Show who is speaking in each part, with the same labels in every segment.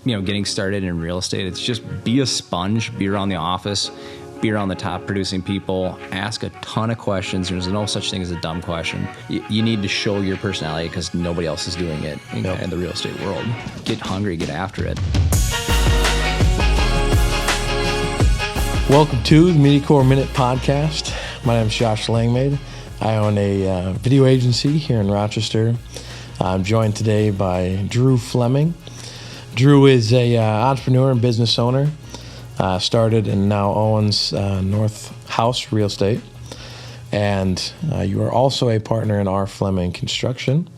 Speaker 1: getting started in real estate, it's just be a sponge, be around the office, be around the top producing people, ask a ton of questions. There's no such thing as a dumb question. You need to show your personality because nobody else is doing it in the real estate world. Get hungry, get after it.
Speaker 2: Welcome to the MediaCore Minute Podcast. My name is Josh Langmaid. I own a video agency here in Rochester. I'm joined today by R Fleming. Drew is a entrepreneur and business owner. Started and now owns Narthos Real Estate. And you are also a partner in R Fleming Construction.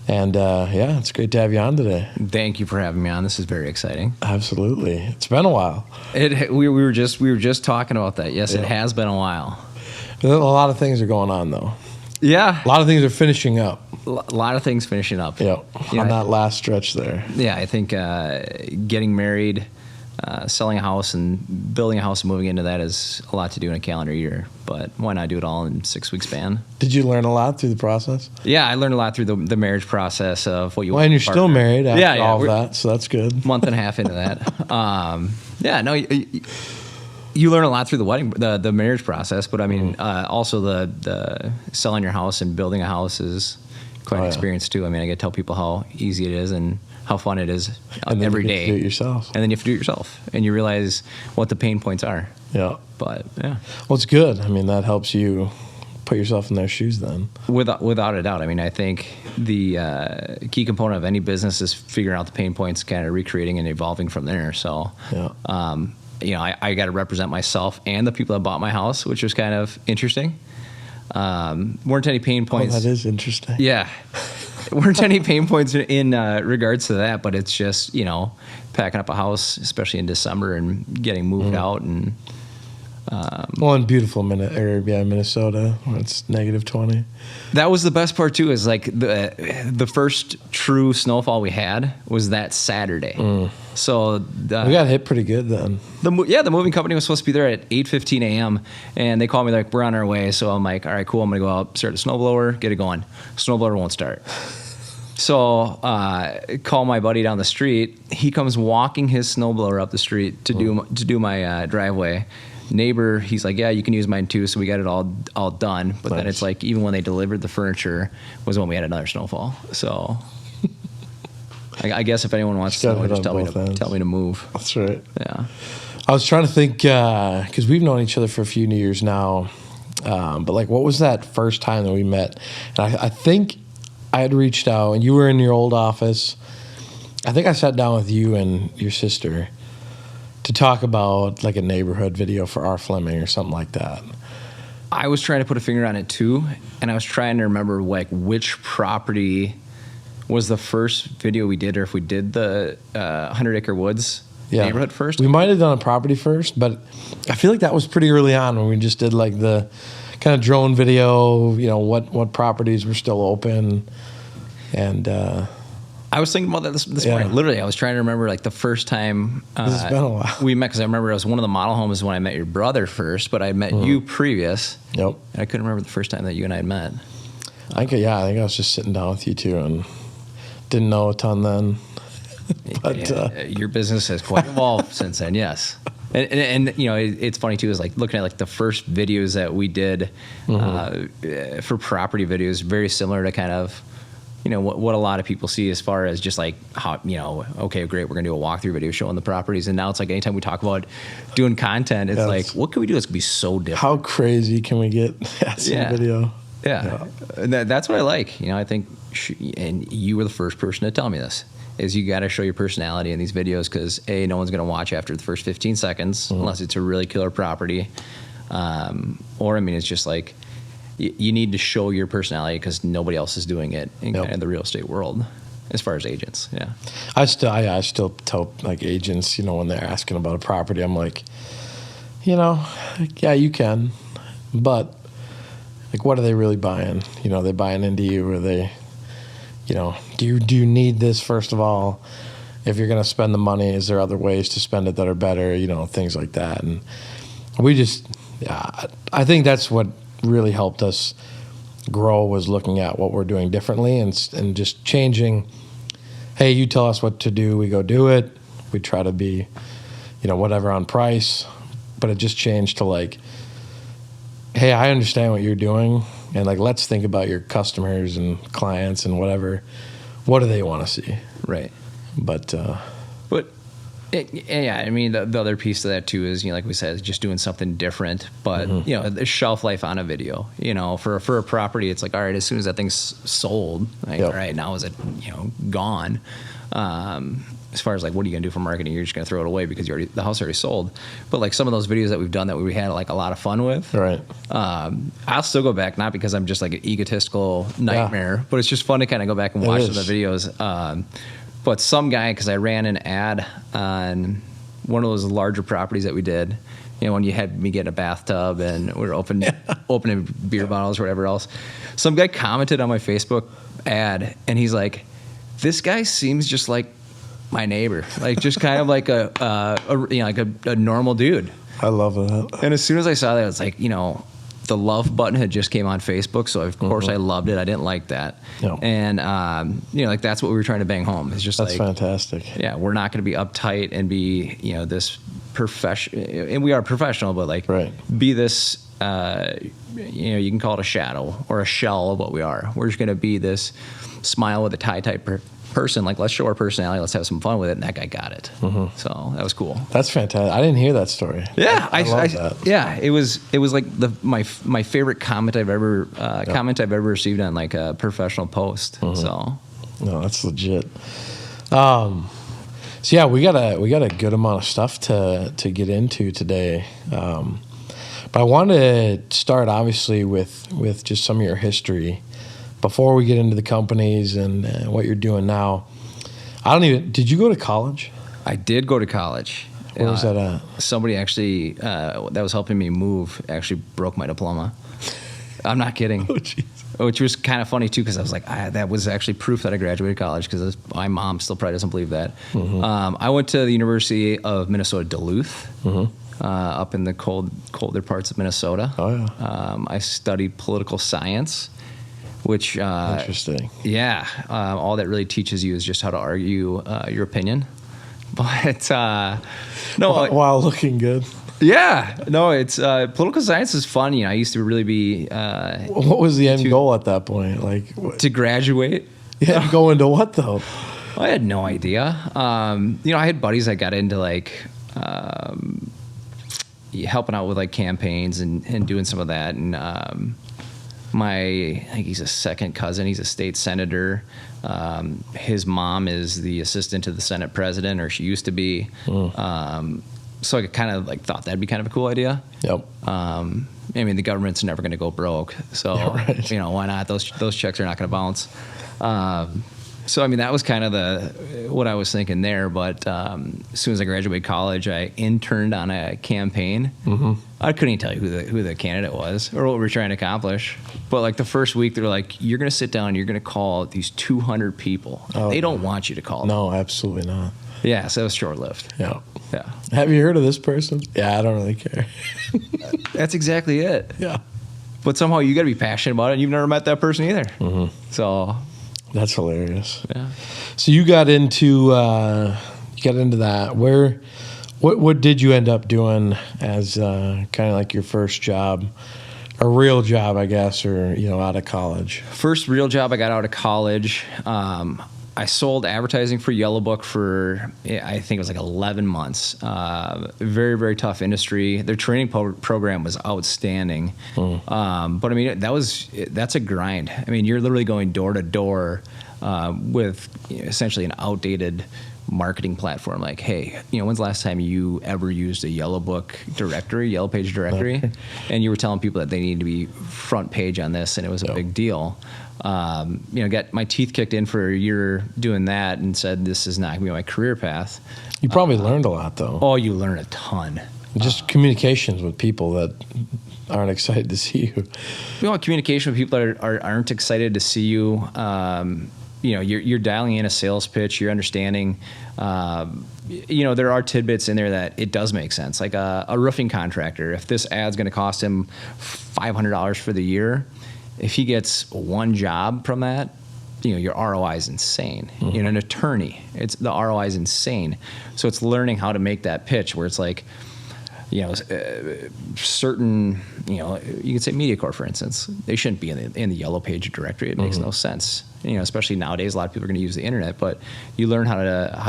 Speaker 2: And it's great to have you on today.
Speaker 1: Thank you for having me on. This is very exciting.
Speaker 2: Absolutely. It's been a while.
Speaker 1: We were just talking about that. Yes, It has been a while.
Speaker 2: A lot of things are going on, though.
Speaker 1: Yeah.
Speaker 2: A lot of things are finishing up.
Speaker 1: A lot of things finishing up.
Speaker 2: Yeah, on that last stretch there.
Speaker 1: Yeah, I think getting married, selling a house, and building a house and moving into that is a lot to do in a calendar year. But why not do it all in 6 week span?
Speaker 2: Did you learn a lot through the process?
Speaker 1: Yeah, I learned a lot through the marriage process of what you want.
Speaker 2: And you're still married after all of that, so that's good.
Speaker 1: Month and a half into that. You learn a lot through the marriage process, but I mean, also the selling your house and building a house is quite an experience too. I mean, I get to tell people how easy it is and how fun it is every day.
Speaker 2: Do it yourself.
Speaker 1: And then you have to do it yourself, and you realize what the pain points are.
Speaker 2: Yeah.
Speaker 1: But yeah.
Speaker 2: Well, it's good. I mean, that helps you put yourself in their shoes then.
Speaker 1: Without a doubt. I mean, I think the key component of any business is figuring out the pain points, kind of recreating and evolving from there. So, I got to represent myself and the people that bought my house, which was kind of interesting. Weren't any pain points.
Speaker 2: Oh, that is interesting.
Speaker 1: Yeah. Weren't any pain points in regards to that, but it's just, packing up a house, especially in December, and getting moved out. And
Speaker 2: in beautiful Minnesota, when it's negative 20.
Speaker 1: That was the best part too. Is like the first true snowfall we had was that Saturday. So
Speaker 2: we got hit pretty good then.
Speaker 1: The moving company was supposed to be there at 8:15 a.m. and they called me like, we're on our way. So I'm like, all right, cool. I'm gonna go out, start the snowblower, get it going. Snowblower won't start. So call my buddy down the street. He comes walking his snowblower up the street to do my driveway. Neighbor, he's like, yeah, you can use mine too. So we got it all done. But then it's like, even when they delivered the furniture was when we had another snowfall. So I guess if anyone wants to know, just tell me to move.
Speaker 2: That's right.
Speaker 1: Yeah.
Speaker 2: I was trying to think, because we've known each other for a few years now. But like, what was that first time that we met? And I think I had reached out and you were in your old office. I think I sat down with you and your sister to talk about like a neighborhood video for R Fleming or something like that.
Speaker 1: I was trying to put a finger on it too, and I was trying to remember like which property was the first video we did, or if we did the 100 Acre Woods neighborhood first.
Speaker 2: We might have done a property first, but I feel like that was pretty early on when we just did like the kind of drone video, what properties were still open. And
Speaker 1: I was thinking about that this morning. Literally, I was trying to remember like the first time
Speaker 2: it's been a while.
Speaker 1: We met, because I remember it was one of the model homes when I met your brother first, but I met you previous.
Speaker 2: Yep.
Speaker 1: And I couldn't remember the first time that you and I had met.
Speaker 2: I think I was just sitting down with you too and didn't know a ton then. But
Speaker 1: your business has quite evolved since then, yes. And it's funny too, is like looking at like the first videos that we did for property videos, very similar to kind of what a lot of people see as far as just like how, okay, great, we're going to do a walkthrough video showing the properties. And now it's like anytime we talk about doing content, it's like, what can we do that's going to be so different?
Speaker 2: How crazy can we get video?
Speaker 1: Yeah. And that's what I like. I think, and you were the first person to tell me this, is you got to show your personality in these videos because, A, no one's going to watch after the first 15 seconds unless it's a really killer property. It's just like, you need to show your personality because nobody else is doing it in kind of the real estate world as far as agents. Yeah.
Speaker 2: I still tell like agents, when they're asking about a property, I'm like, yeah, you can, but like, what are they really buying? They're buying into you, or they, do you need this first of all? If you're going to spend the money, is there other ways to spend it that are better? Things like that. And we just, I think that's what really helped us grow, was looking at what we're doing differently and just changing. Hey, you tell us what to do, we go do it. we'd try to be, whatever on price, but it just changed to like, hey, I understand what you're doing, and like, let's think about your customers and clients and whatever. What do they want to see?
Speaker 1: Right.
Speaker 2: But
Speaker 1: yeah, I mean, the other piece of that too is, like we said, just doing something different. But the shelf life on a video, for a property, it's like, all right, as soon as that thing's sold, like, all right, now is it gone? As far as like, what are you gonna do for marketing? You're just gonna throw it away because the house already sold. But like some of those videos that we've done that we had like a lot of fun with,
Speaker 2: right?
Speaker 1: I'll still go back, not because I'm just like an egotistical nightmare, but it's just fun to kind of go back and watch the videos. But some guy, because I ran an ad on one of those larger properties that we did, when you had me get a bathtub and we were opening beer bottles or whatever else. Some guy commented on my Facebook ad, and he's like, "This guy seems just like my neighbor, like just kind of like a normal dude." I
Speaker 2: love that.
Speaker 1: And as soon as I saw that, it's like, the love button had just came on Facebook, so of course I loved it. I didn't like that, and like that's what we were trying to bang home. It's just
Speaker 2: that's fantastic.
Speaker 1: Yeah, we're not going to be uptight and be this professional, and we are professional, but like be this. You can call it a shadow or a shell of what we are. We're just going to be this smile with a tie type person. Like, let's show our personality. Let's have some fun with it. And that guy got it. So that was cool.
Speaker 2: That's fantastic. I didn't hear that story.
Speaker 1: Yeah,
Speaker 2: I love that.
Speaker 1: Yeah, it was like my favorite comment I've ever received on like a professional post. So
Speaker 2: no, that's legit. So yeah, we got a good amount of stuff to get into today. But I wanted to start obviously with just some of your history before we get into the companies and what you're doing now. Did you go to college?
Speaker 1: I did go to college.
Speaker 2: Where was that at?
Speaker 1: Somebody actually that was helping me move actually broke my diploma. I'm not kidding.
Speaker 2: Oh, jeez.
Speaker 1: Which was kind of funny too, because I was like, that was actually proof that I graduated college, because my mom still probably doesn't believe that. I went to the University of Minnesota Duluth, up in the colder parts of Minnesota.
Speaker 2: Oh yeah.
Speaker 1: I studied political science. Which
Speaker 2: interesting.
Speaker 1: Yeah, all that really teaches you is just how to argue your opinion. But no,
Speaker 2: while looking good.
Speaker 1: Yeah, no, it's political science is fun. I used to really be.
Speaker 2: What was the end goal at that point? Like
Speaker 1: to graduate?
Speaker 2: Yeah, go into what though?
Speaker 1: I had no idea. I had buddies that got into like helping out with like campaigns and doing some of that, and I think he's a second cousin. He's a state senator. His mom is the assistant to the Senate president, or she used to be. So I kind of like thought that'd be kind of a cool idea. Yep. I mean, the government's never going to go broke, so why not? Those checks are not going to bounce. So I mean, that was kind of what I was thinking there. But as soon as I graduated college, I interned on a campaign. I couldn't even tell you who the candidate was or what we were trying to accomplish. But like the first week, they were like, "You're going to sit down. You're going to call these 200 people. They don't want you to call them."
Speaker 2: No, absolutely not.
Speaker 1: Yeah, so it was short-lived.
Speaker 2: Yeah. Have you heard of this person? Yeah, I don't really care.
Speaker 1: That's exactly it.
Speaker 2: Yeah.
Speaker 1: But somehow you got to be passionate about it, and you've never met that person either. So
Speaker 2: that's hilarious.
Speaker 1: Yeah.
Speaker 2: So you got into that. What did you end up doing as kind of like your first job, a real job, I guess, or out of college?
Speaker 1: First real job I got out of college. I sold advertising for Yellow Book for, I think it was like 11 months. Very, very tough industry. Their training program was outstanding. But I mean, that's a grind. I mean, you're literally going door to door with essentially an outdated marketing platform. Like, hey, when's the last time you ever used a Yellow Book directory, Yellow Page directory? And you were telling people that they need to be front page on this, and it was a big deal. Got my teeth kicked in for a year doing that, and said this is not going to be my career path.
Speaker 2: You probably learned a lot, though.
Speaker 1: Oh, you learn a ton.
Speaker 2: Just communications with people that aren't excited to see you.
Speaker 1: Communication with people that aren't excited to see you. You're dialing in a sales pitch. You're understanding. There are tidbits in there that it does make sense. Like a roofing contractor, if this ad's going to cost him $500 for the year, if he gets one job from that, your ROI is insane. An attorney, the ROI is insane. So it's learning how to make that pitch where it's like, certain, you could say MediaCorp, for instance, they shouldn't be in the yellow page directory. It makes no sense. Especially nowadays, a lot of people are going to use the internet, but you learn how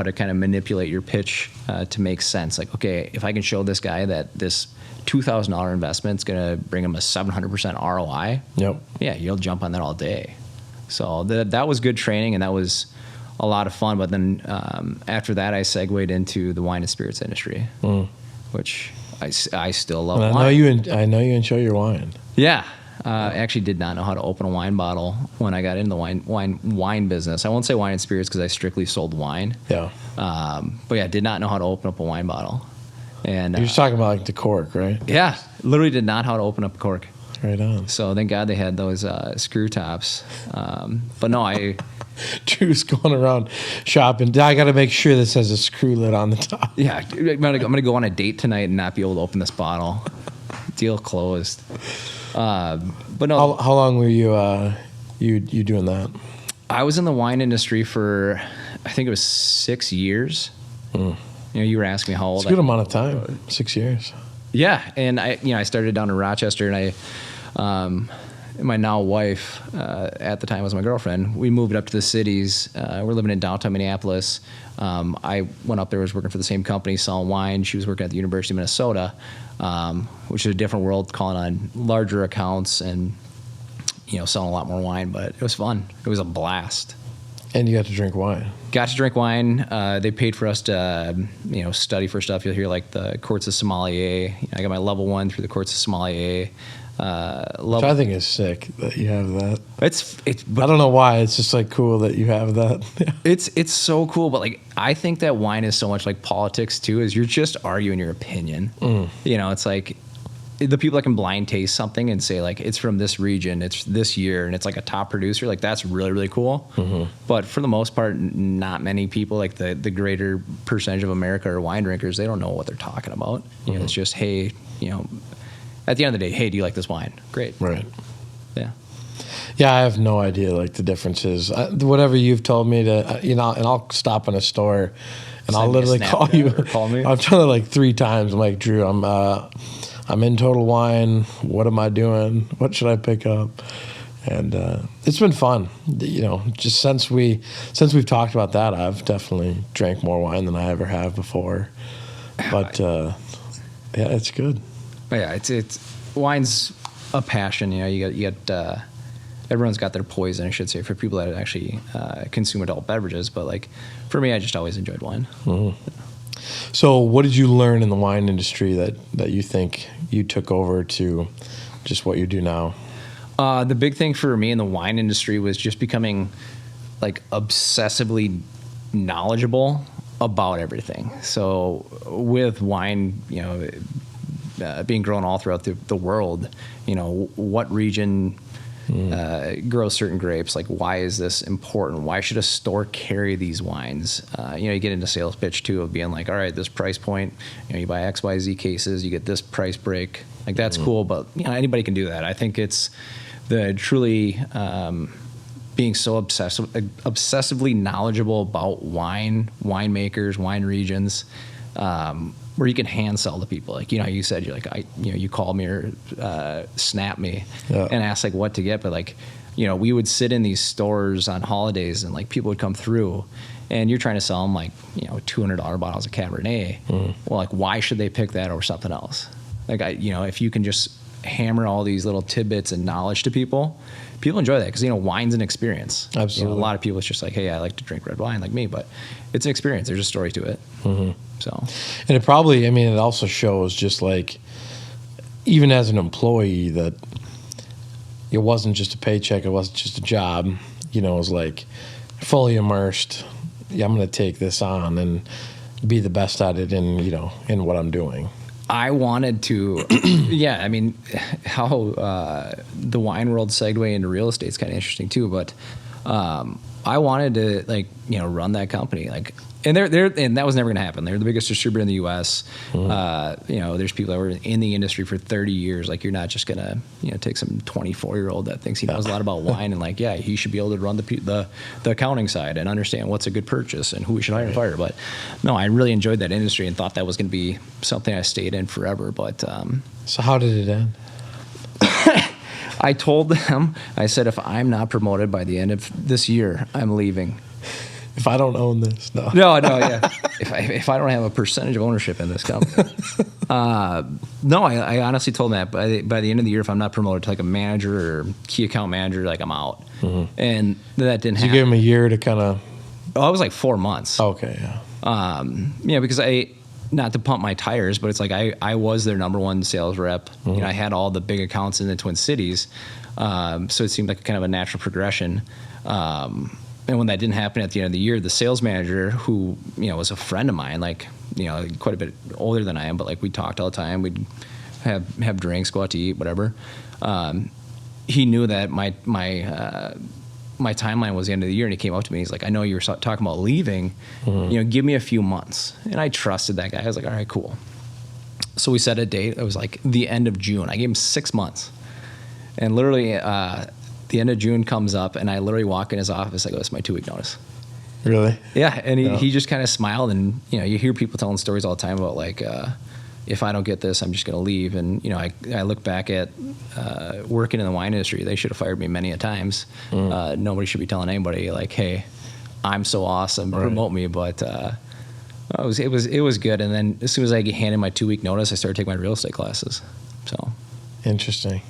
Speaker 1: to kind of manipulate your pitch to make sense. Like, okay, if I can show this guy that this $2,000 investment is going to bring him a 700% ROI, yeah, you'll jump on that all day. So that was good training, and that was a lot of fun. But then after that, I segued into the wine and spirits industry, which I still love.
Speaker 2: And I know you enjoy your wine.
Speaker 1: Yeah. I actually did not know how to open a wine bottle when I got into the wine business. I won't say wine and spirits because I strictly sold wine.
Speaker 2: Yeah.
Speaker 1: But yeah, I did not know how to open up a wine bottle. And
Speaker 2: you're talking about like the cork, right?
Speaker 1: Yeah. Literally did not know how to open up a cork.
Speaker 2: Right on.
Speaker 1: So thank God they had those screw tops. But no,
Speaker 2: Drew's going around shopping. I got to make sure this has a screw lid on the top.
Speaker 1: Yeah. I'm gonna go on a date tonight and not be able to open this bottle. Deal closed. But no.
Speaker 2: How long were you doing that?
Speaker 1: I was in the wine industry for, I think it was 6 years. You were asking me how old.
Speaker 2: It's a good amount of time. 6 years.
Speaker 1: Yeah, and I started down in Rochester, and my now wife at the time was my girlfriend. We moved up to the cities. We're living in downtown Minneapolis. I went up there, was working for the same company, selling wine. She was working at the University of Minnesota, which is a different world, calling on larger accounts and selling a lot more wine. But it was fun. It was a blast.
Speaker 2: And you got to drink wine.
Speaker 1: Got to drink wine. They paid for us to, study for stuff. You'll hear like the courts of sommelier. I got my level 1 through the courts of sommelier.
Speaker 2: Which I think is sick that you have that.
Speaker 1: But
Speaker 2: I don't know why. It's just like cool that you have that.
Speaker 1: It's so cool. But like, I think that wine is so much like politics too. Is you're just arguing your opinion. It's like the people that can blind taste something and say like it's from this region, it's this year, and it's like a top producer. Like that's really, really cool. But for the most part, not many people, like the greater percentage of America are wine drinkers. They don't know what they're talking about. It's just, hey, at the end of the day, hey, do you like this wine? Great.
Speaker 2: Right.
Speaker 1: Yeah.
Speaker 2: Yeah, I have no idea like the differences. Whatever you've told me to, and I'll stop in a store and I'll literally call you.
Speaker 1: Or call me.
Speaker 2: I've done it like 3 times. I'm like, Drew, I'm in Total Wine. What am I doing? What should I pick up? And it's been fun. Just since we've talked about that, I've definitely drank more wine than I ever have before. But yeah, it's good.
Speaker 1: Yeah, it's wine's a passion. You got everyone's got their poison, I should say, for people that actually consume adult beverages. But like for me, I just always enjoyed wine.
Speaker 2: So what did you learn in the wine industry that you think you took over to just what you do now?
Speaker 1: The big thing for me in the wine industry was just becoming like obsessively knowledgeable about everything. So with wine, being grown all throughout the world, what region grows certain grapes, like why is this important? Why should a store carry these wines? You get into sales pitch too of being like, all right, this price point, you buy XYZ cases, you get this price break. Like that's cool, but anybody can do that. I think it's the truly being so obsessively knowledgeable about winemakers, wine regions, where you can hand sell to people. Like, you said, you're like, you call me or snap me and ask like what to get. But like, we would sit in these stores on holidays and like people would come through and you're trying to sell them like, $200 bottles of Cabernet. Well, like why should they pick that over something else? Like if you can just hammer all these little tidbits and knowledge to people enjoy that because wine's an experience.
Speaker 2: Absolutely.
Speaker 1: A lot of people, it's just like, hey, I like to drink red wine like me, but it's an experience. There's a story to it. So,
Speaker 2: and it probably, it also shows just like, even as an employee, that it wasn't just a paycheck, it wasn't just a job. It was like fully immersed. Yeah, I'm going to take this on and be the best at it in what I'm doing.
Speaker 1: I wanted to, how the wine world segue into real estate is kind of interesting too. But I wanted to run that company. Like And and that was never going to happen. They're the biggest distributor in the U.S. There's people that were in the industry for 30 years. Like, you're not just going to, take some 24-year-old that thinks he knows a lot about wine and like, yeah, he should be able to run the accounting side and understand what's a good purchase and who we should hire and fire. But no, I really enjoyed that industry and thought that was going to be something I stayed in forever. But
Speaker 2: so how did it end?
Speaker 1: I told them, I said, if I'm not promoted by the end of this year, I'm leaving.
Speaker 2: If I don't own this, no.
Speaker 1: No, yeah. If I don't have a percentage of ownership in this company. No, I honestly told them that by the end of the year, if I'm not promoted to like a manager or key account manager, like I'm out. Mm-hmm. And that didn't happen.
Speaker 2: You gave them a year to kind of...
Speaker 1: Oh, it was like 4 months.
Speaker 2: Okay, yeah.
Speaker 1: Because not to pump my tires, but it's like I was their number one sales rep. Mm-hmm. I had all the big accounts in the Twin Cities. So it seemed like kind of a natural progression. And when that didn't happen at the end of the year, the sales manager, who was a friend of mine, like quite a bit older than I am, but like we talked all the time. We'd have drinks, go out to eat, whatever. He knew that my timeline was the end of the year, and he came up to me. He's like, "I know you were talking about leaving. Mm-hmm. Give me a few months." And I trusted that guy. I was like, "All right, cool." So we set a date. It was like the end of June. I gave him 6 months, and literally. The end of June comes up, and I literally walk in his office. I go, "It's my 2-week notice."
Speaker 2: Really?
Speaker 1: Yeah, and he just kind of smiled, and you hear people telling stories all the time about like, if I don't get this, I'm just going to leave. And I look back at working in the wine industry. They should have fired me many a times. Nobody should be telling anybody like, "Hey, I'm so awesome, promote me." But it was good. And then as soon as I get handed my 2-week notice, I started taking my real estate classes. So
Speaker 2: interesting.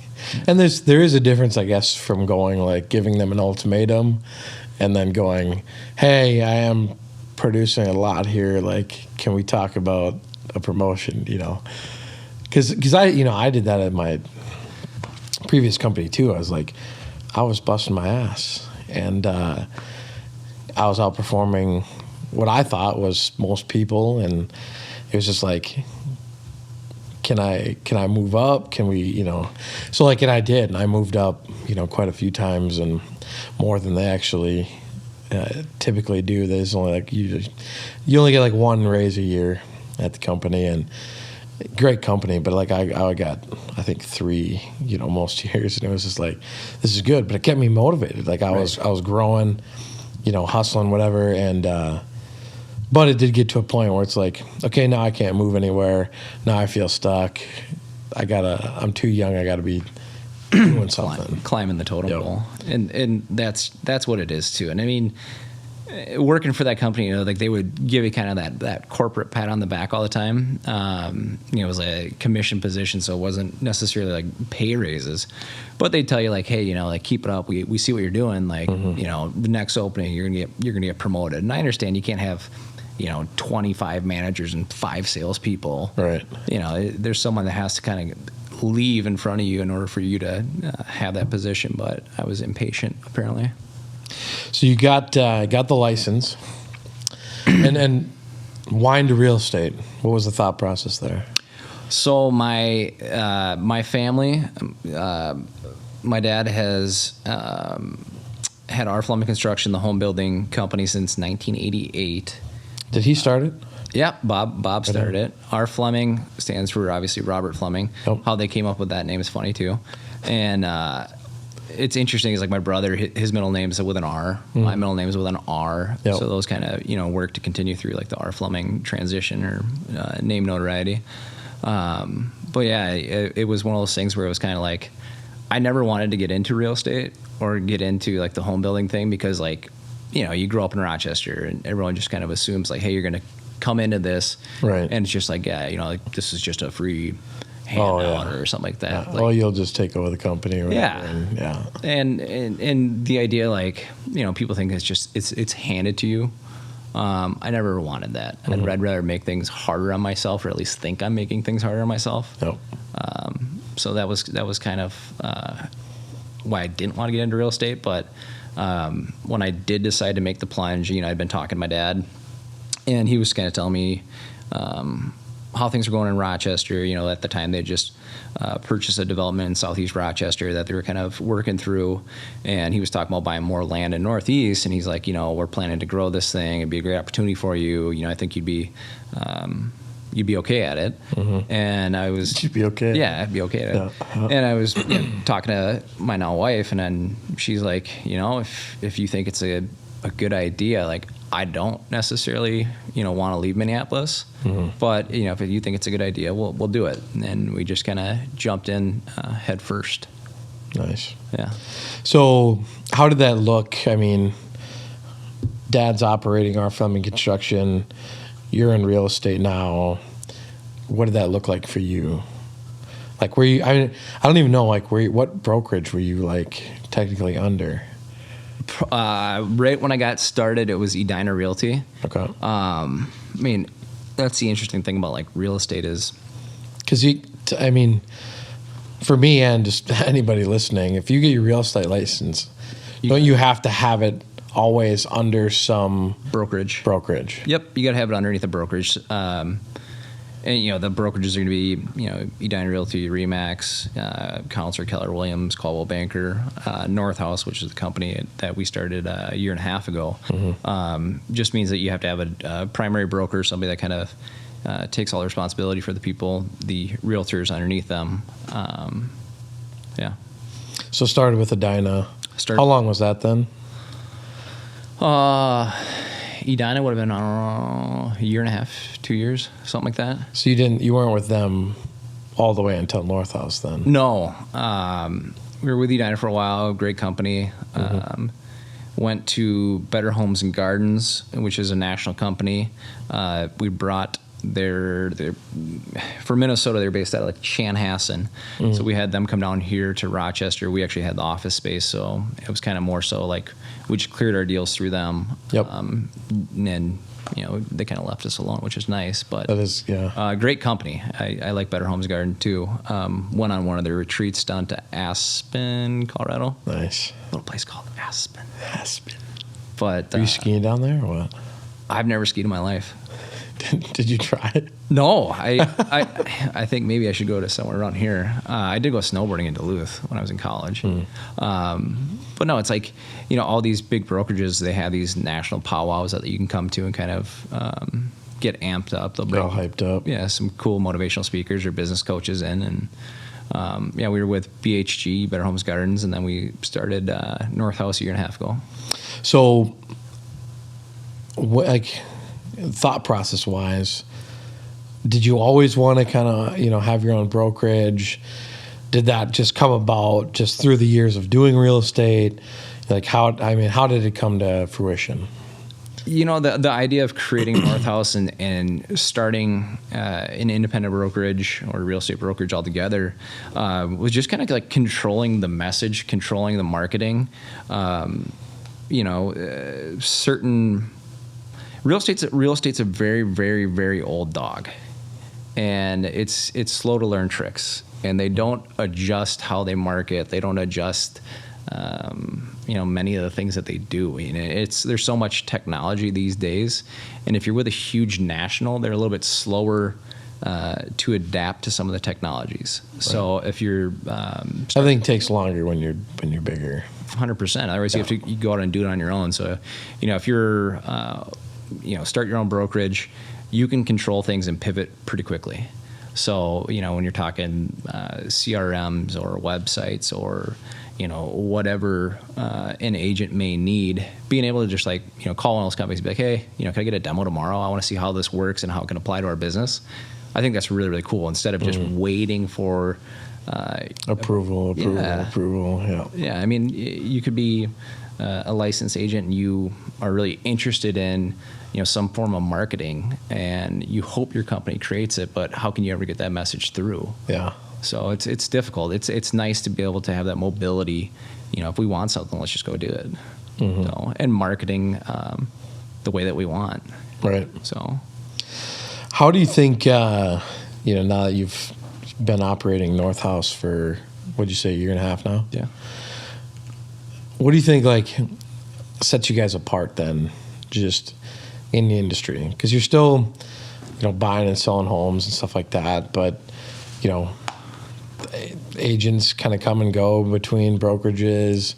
Speaker 2: And there is a difference, I guess, from going like giving them an ultimatum and then going, "Hey, I am producing a lot here. Like, can we talk about a promotion?" Because I did that at my previous company too. I was busting my ass, and I was outperforming what I thought was most people, and it was just like, can I move up? Can we, so like, and I did, and I moved up, quite a few times, and more than they actually typically do. There's only like, you only get like one raise a year at the company, and great company, but like I got, I think 3, most years, and it was just like, this is good, but it kept me motivated. Like I was growing, hustling, whatever, and, but it did get to a point where it's like, okay, now I can't move anywhere. Now I feel stuck. I'm too young. I gotta be doing something.
Speaker 1: Climbing the totem pole. And that's what it is too. And I mean, working for that company, like they would give you kind of that corporate pat on the back all the time. It was a commission position, so it wasn't necessarily like pay raises, but they'd tell you like, "Hey, like keep it up. We see what you're doing. Like, the next opening, you're gonna get promoted." And I understand you can't have 25 managers and 5 salespeople.
Speaker 2: Right.
Speaker 1: There's someone that has to kind of leave in front of you in order for you to have that position. But I was impatient, apparently.
Speaker 2: So you got the license, and wine to real estate. What was the thought process there?
Speaker 1: So my family, my dad has had R Fleming Construction, the home building company, since 1988. Did
Speaker 2: he start it?
Speaker 1: Yeah, Bob started it. R Fleming stands for obviously Robert Fleming. Yep. How they came up with that name is funny too, and it's interesting. Is like my brother, his middle name is with an R. My middle name is with an R. Yep. So those kind of work to continue through like the R Fleming transition or name notoriety. But yeah, it was one of those things where it was kind of like I never wanted to get into real estate or get into like the home building thing because like you grow up in Rochester and everyone just kind of assumes like, hey, you're gonna come into this, right? And it's just like, yeah, like this is just a free handout or something like that.
Speaker 2: Yeah. Like, you'll just take over the company or whatever.
Speaker 1: And the idea, like, people think it's handed to you. I never wanted that. Mm-hmm. I'd rather make things harder on myself, or at least think I'm making things harder on myself. Yep. So that was kind of why I didn't want to get into real estate. But when I did decide to make the plunge, I'd been talking to my dad, and he was kind of telling me, how things were going in Rochester. At the time they just purchased a development in Southeast Rochester that they were kind of working through, and he was talking about buying more land in Northeast, and he's like, we're planning to grow this thing. It'd be a great opportunity for you. I think you'd be okay at it. And I was...
Speaker 2: You'd be okay?
Speaker 1: Yeah, I'd be okay at it. And I was talking to my now wife, and then she's like, if you think it's a good idea, like, I don't necessarily, want to leave Minneapolis, but, if you think it's a good idea, we'll do it. And we just kind of jumped in head first.
Speaker 2: Nice.
Speaker 1: Yeah.
Speaker 2: So how did that look? I mean, Dad's operating R Fleming Construction. You're in real estate now. What did that look like for you? Like, were you, I don't even know, like, what brokerage were you, like, technically under?
Speaker 1: Right when I got started, it was Edina Realty.
Speaker 2: Okay.
Speaker 1: I mean, that's the interesting thing about, like, real estate is...
Speaker 2: Because, for me and just anybody listening, if you get your real estate license, don't you have to have it always under some...
Speaker 1: Brokerage.
Speaker 2: Yep.
Speaker 1: You got to have it underneath a brokerage. And, the brokerages are going to be, Edina Realty, Remax, Counselor, Keller Williams, Caldwell Banker, Narthos, which is the company that we started a year and a half ago. Just means that you have to have a primary broker, somebody that kind of takes all the responsibility for the people, the realtors underneath them. Yeah.
Speaker 2: So started with Edina. How long was that then?
Speaker 1: Edina would have been, a year and a half, 2 years, something like that.
Speaker 2: So you weren't with them all the way until Narthos then?
Speaker 1: No. We were with Edina for a while, great company. Went to Better Homes and Gardens, which is a national company. We brought for Minnesota, they're based out of like Chanhassen. So we had them come down here to Rochester. We actually had the office space, so it was kind of more so like we just cleared our deals through them.
Speaker 2: Yep.
Speaker 1: And then, they kind of left us alone, which is nice. But
Speaker 2: that is, yeah.
Speaker 1: Great company. I like Better Homes Garden too. Went on one of their retreats down to Aspen, Colorado.
Speaker 2: Nice.
Speaker 1: A little place called Aspen.
Speaker 2: But are you skiing down there or what?
Speaker 1: I've never skied in my life.
Speaker 2: Did you try it?
Speaker 1: No, I think maybe I should go to somewhere around here. I did go snowboarding in Duluth when I was in college. But no, it's like, all these big brokerages, they have these national powwows that you can come to and kind of get amped up. They'll bring,
Speaker 2: all hyped up.
Speaker 1: Yeah, some cool motivational speakers or business coaches in. And we were with BHG, Better Homes Gardens, and then we started Narthos a year and a half ago.
Speaker 2: So, thought process wise, did you always want to kind of have your own brokerage? Did that just come about just through the years of doing real estate? Like how did it come to fruition?
Speaker 1: The idea of creating Narthos and starting an independent brokerage or real estate brokerage altogether was just kind of like controlling the message, controlling the marketing. Certain real estate's a very, very, very old dog, and it's slow to learn tricks, and they don't adjust how they market. They don't adjust, many of the things that they do. There's so much technology these days, and if you're with a huge national, they're a little bit slower to adapt to some of the technologies. Right. So if you're,
Speaker 2: everything takes longer when you're bigger.
Speaker 1: 100%. Otherwise, you go out and do it on your own. So, if you're start your own brokerage, you can control things and pivot pretty quickly. So, when you're talking CRMs or websites or, whatever an agent may need, being able to just call one of those companies and be like, hey, can I get a demo tomorrow? I want to see how this works and how it can apply to our business. I think that's really, really cool. Instead of just waiting for
Speaker 2: approval. Yeah.
Speaker 1: Yeah. You could be a licensed agent and you are really interested in, some form of marketing, and you hope your company creates it, but how can you ever get that message through?
Speaker 2: Yeah.
Speaker 1: So it's difficult. It's nice to be able to have that mobility. If we want something, let's just go do it. And marketing the way that we want.
Speaker 2: Right.
Speaker 1: So,
Speaker 2: how do you think? Now that you've been operating Narthos for, what'd you say, a year and a half now?
Speaker 1: Yeah.
Speaker 2: What do you think sets you guys apart then, just in the industry? Because you're still, buying and selling homes and stuff like that. But, agents kind of come and go between brokerages.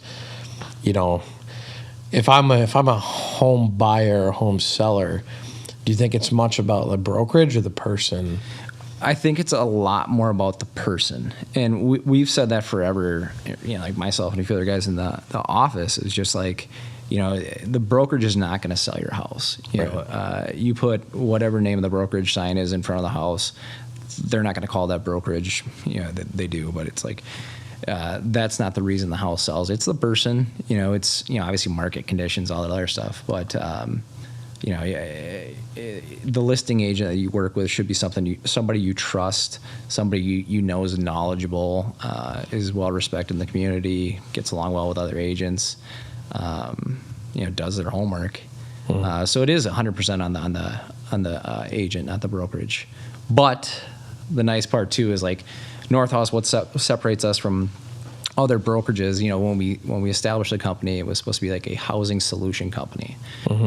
Speaker 2: If I'm a home buyer or home seller, do you think it's much about the brokerage or the person?
Speaker 1: I think it's a lot more about the person, and we've said that forever. Like myself and a few other guys in the office, is just like, the brokerage is not going to sell your house. You put whatever name of the brokerage sign is in front of the house, they're not going to call that brokerage. They do, but it's like, that's not the reason the house sells. It's the person. It's obviously market conditions, all that other stuff, but the listing agent that you work with should be somebody you trust, somebody you know is knowledgeable, is well respected in the community, gets along well with other agents, does their homework. So it is 100% on the agent, not the brokerage. But the nice part too is like Narthos, what separates us from other brokerages, when we established the company, it was supposed to be like a housing solution company.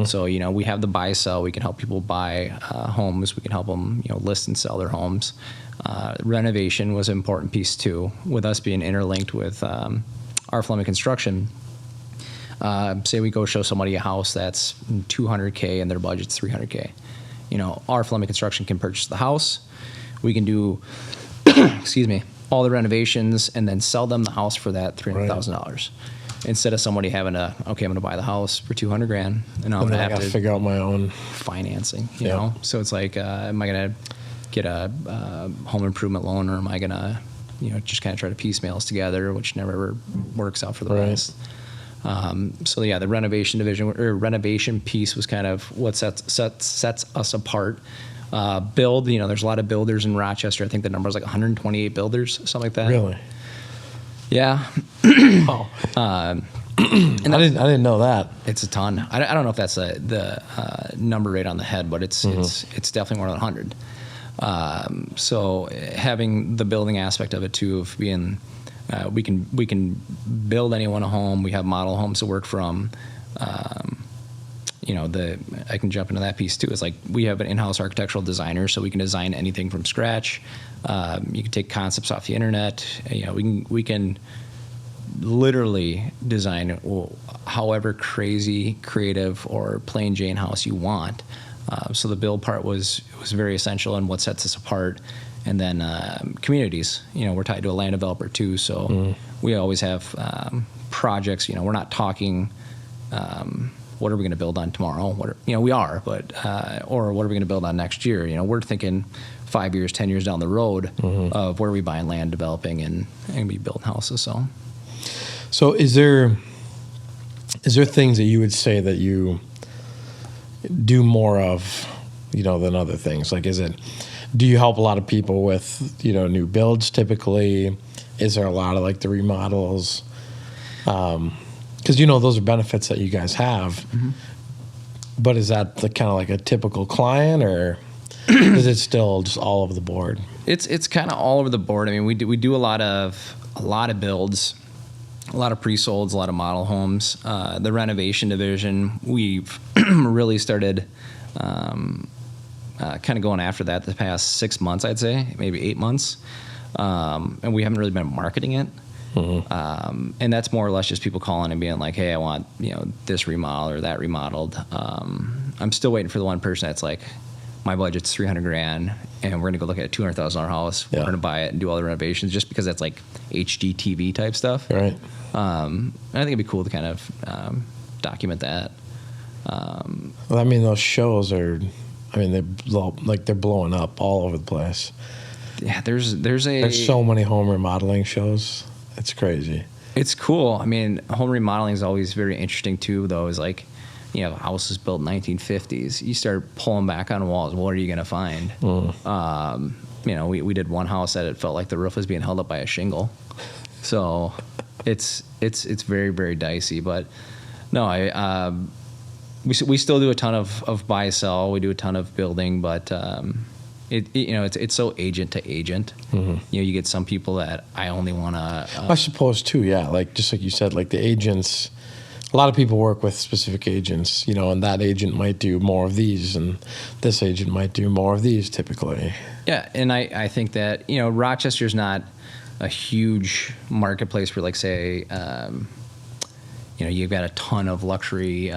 Speaker 1: So, we have the buy sell. We can help people buy homes. We can help them, list and sell their homes. Renovation was an important piece too. With us being interlinked with R Fleming Construction, say we go show somebody a house that's $200K and their budget's $300K. R Fleming Construction can purchase the house. We can do, all the renovations and then sell them the house for that $300,000. Instead of somebody having I'm going to buy the house for $200,000 and I'm going to have to
Speaker 2: figure out my own
Speaker 1: financing, you know? So it's like, am I going to get a home improvement loan, or am I going to, just kind of try to piecemeal us together, which never ever works out for the best. So the renovation division or renovation piece was kind of what sets us apart. Build, there's a lot of builders in Rochester. I think the number is like 128 builders, something like that.
Speaker 2: Really?
Speaker 1: Yeah.
Speaker 2: Oh. And I didn't know that.
Speaker 1: It's a ton. I don't know if that's the number right on the head, but it's definitely more than 100. So having the building aspect of it too, of being, we can build anyone a home. We have model homes to work from. I can jump into that piece too. It's like we have an in-house architectural designer, so we can design anything from scratch. You can take concepts off the internet. We can literally design however crazy, creative, or plain Jane house you want. So the build part was very essential and what sets us apart. And then communities. We're tied to a land developer too, so we always have projects. We're not talking. What are we going to build on tomorrow? We are, but or what are we going to build on next year? We're thinking 5 years, 10 years down the road of where we buying land, developing, and be building houses.
Speaker 2: So is there things that you would say that you do more of, than other things? Like, do you help a lot of people with, new builds typically? Is there a lot of like the remodels? Because those are benefits that you guys have, but is that kind of like a typical client, or is it still just all over the board?
Speaker 1: It's kind of all over the board. I mean, we do a lot of builds, a lot of pre-solds, a lot of model homes. The renovation division, we've really started kind of going after that the past 6 months, I'd say, maybe 8 months, and we haven't really been marketing it. And that's more or less just people calling and being like, hey, I want, this remodel or that remodeled. I'm still waiting for the one person that's like, my budget's $300,000 and we're going to go look at a $200,000 house. We're going to buy it and do all the renovations, just because that's like HGTV type stuff.
Speaker 2: Right.
Speaker 1: And I think it'd be cool to kind of document that.
Speaker 2: Well, I mean, those shows are, they're blowing up all over the place.
Speaker 1: Yeah, there's
Speaker 2: so many home remodeling shows. It's crazy.
Speaker 1: It's cool. I mean, home remodeling is always very interesting too, though. Is like, houses built in 1950s. You start pulling back on walls. What are you going to find? We did one house that it felt like the roof was being held up by a shingle. So it's very, very dicey. But no, we still do a ton of buy sell. We do a ton of building, but it's so agent to agent. You get some people that I only want to.
Speaker 2: I suppose too, yeah. Like just like you said, like the agents, a lot of people work with specific agents, and that agent might do more of these, and this agent might do more of these typically.
Speaker 1: Yeah, and I think that, Rochester's not a huge marketplace where, like, say, you've got a ton of luxury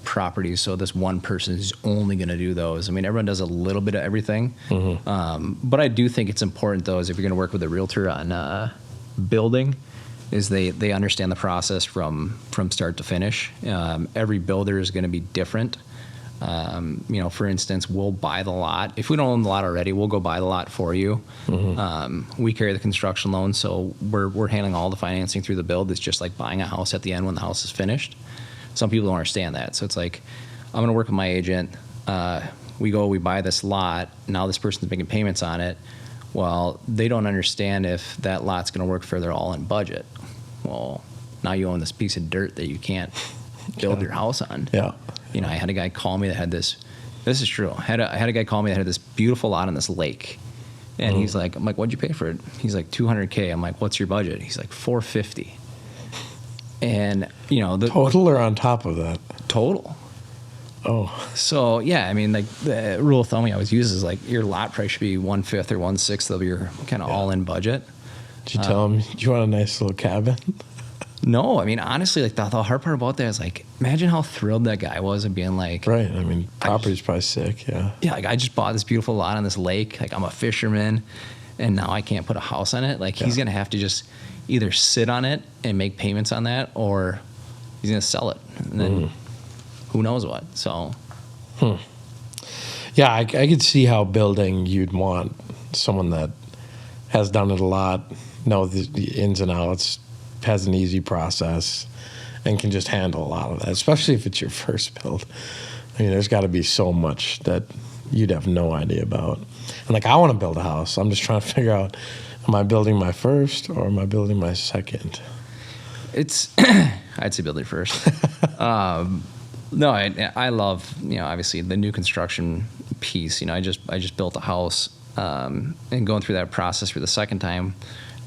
Speaker 1: properties, so this one person is only going to do those. I mean, everyone does a little bit of everything. But I do think it's important, though, is if you're going to work with a realtor on building, is they understand the process from start to finish. Every builder is going to be different. For instance, we'll buy the lot. If we don't own the lot already, we'll go buy the lot for you. We carry the construction loan, so we're handling all the financing through the build. It's just like buying a house at the end when the house is finished. Some people don't understand that. So it's like, I'm going to work with my agent. We buy this lot. Now this person's making payments on it. Well, they don't understand if that lot's going to work for their all-in budget. Well, now you own this piece of dirt that you can't build your house on.
Speaker 2: Yeah.
Speaker 1: I had a guy call me that had this is true. I had a guy call me that had this beautiful lot on this lake. And he's like, I'm like, what'd you pay for it? He's like, $200K. I'm like, what's your budget? He's like, $450. And, the
Speaker 2: total or on top of that?
Speaker 1: Total.
Speaker 2: Oh.
Speaker 1: So, yeah, I mean, like, the rule of thumb we always use is, like, your lot price should be 1/5 or 1/6 of your kind of all-in budget.
Speaker 2: Did you tell him, do you want a nice little cabin?
Speaker 1: No, I mean, honestly, like, the hard part about that is, like, imagine how thrilled that guy was of being like...
Speaker 2: Right, I mean, property's probably sick, yeah.
Speaker 1: Yeah, like, I just bought this beautiful lot on this lake. Like, I'm a fisherman, and now I can't put a house on it. Like, he's going to have to just either sit on it and make payments on that, or he's going to sell it. And then who knows what, so...
Speaker 2: Yeah, I could see how building you'd want someone that has done it a lot, knows the ins and outs, has an easy process, and can just handle a lot of that, especially if it's your first build. I mean, there's got to be so much that you'd have no idea about. And, like, I want to build a house. I'm just trying to figure out, am I building my first or am I building my second?
Speaker 1: It's, I'd say building first. No, I love, obviously the new construction piece. I just built a house, and going through that process for the second time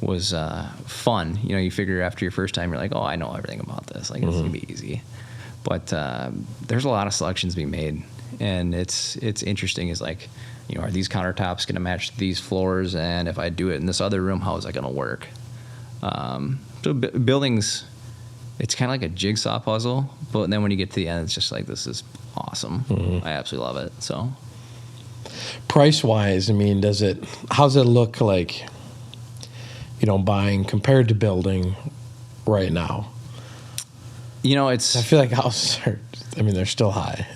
Speaker 1: was fun. You figure after your first time, you're like, oh, I know everything about this. Like, it's gonna be easy. But there's a lot of selections being made, and it's interesting. Is like, are these countertops gonna match these floors? And if I do it in this other room, how is that gonna work? So buildings, it's kind of like a jigsaw puzzle, but then when you get to the end, it's just like, this is awesome. I absolutely love it. So,
Speaker 2: price-wise, I mean, how's it look like, buying compared to building right now? I feel like houses they're still high.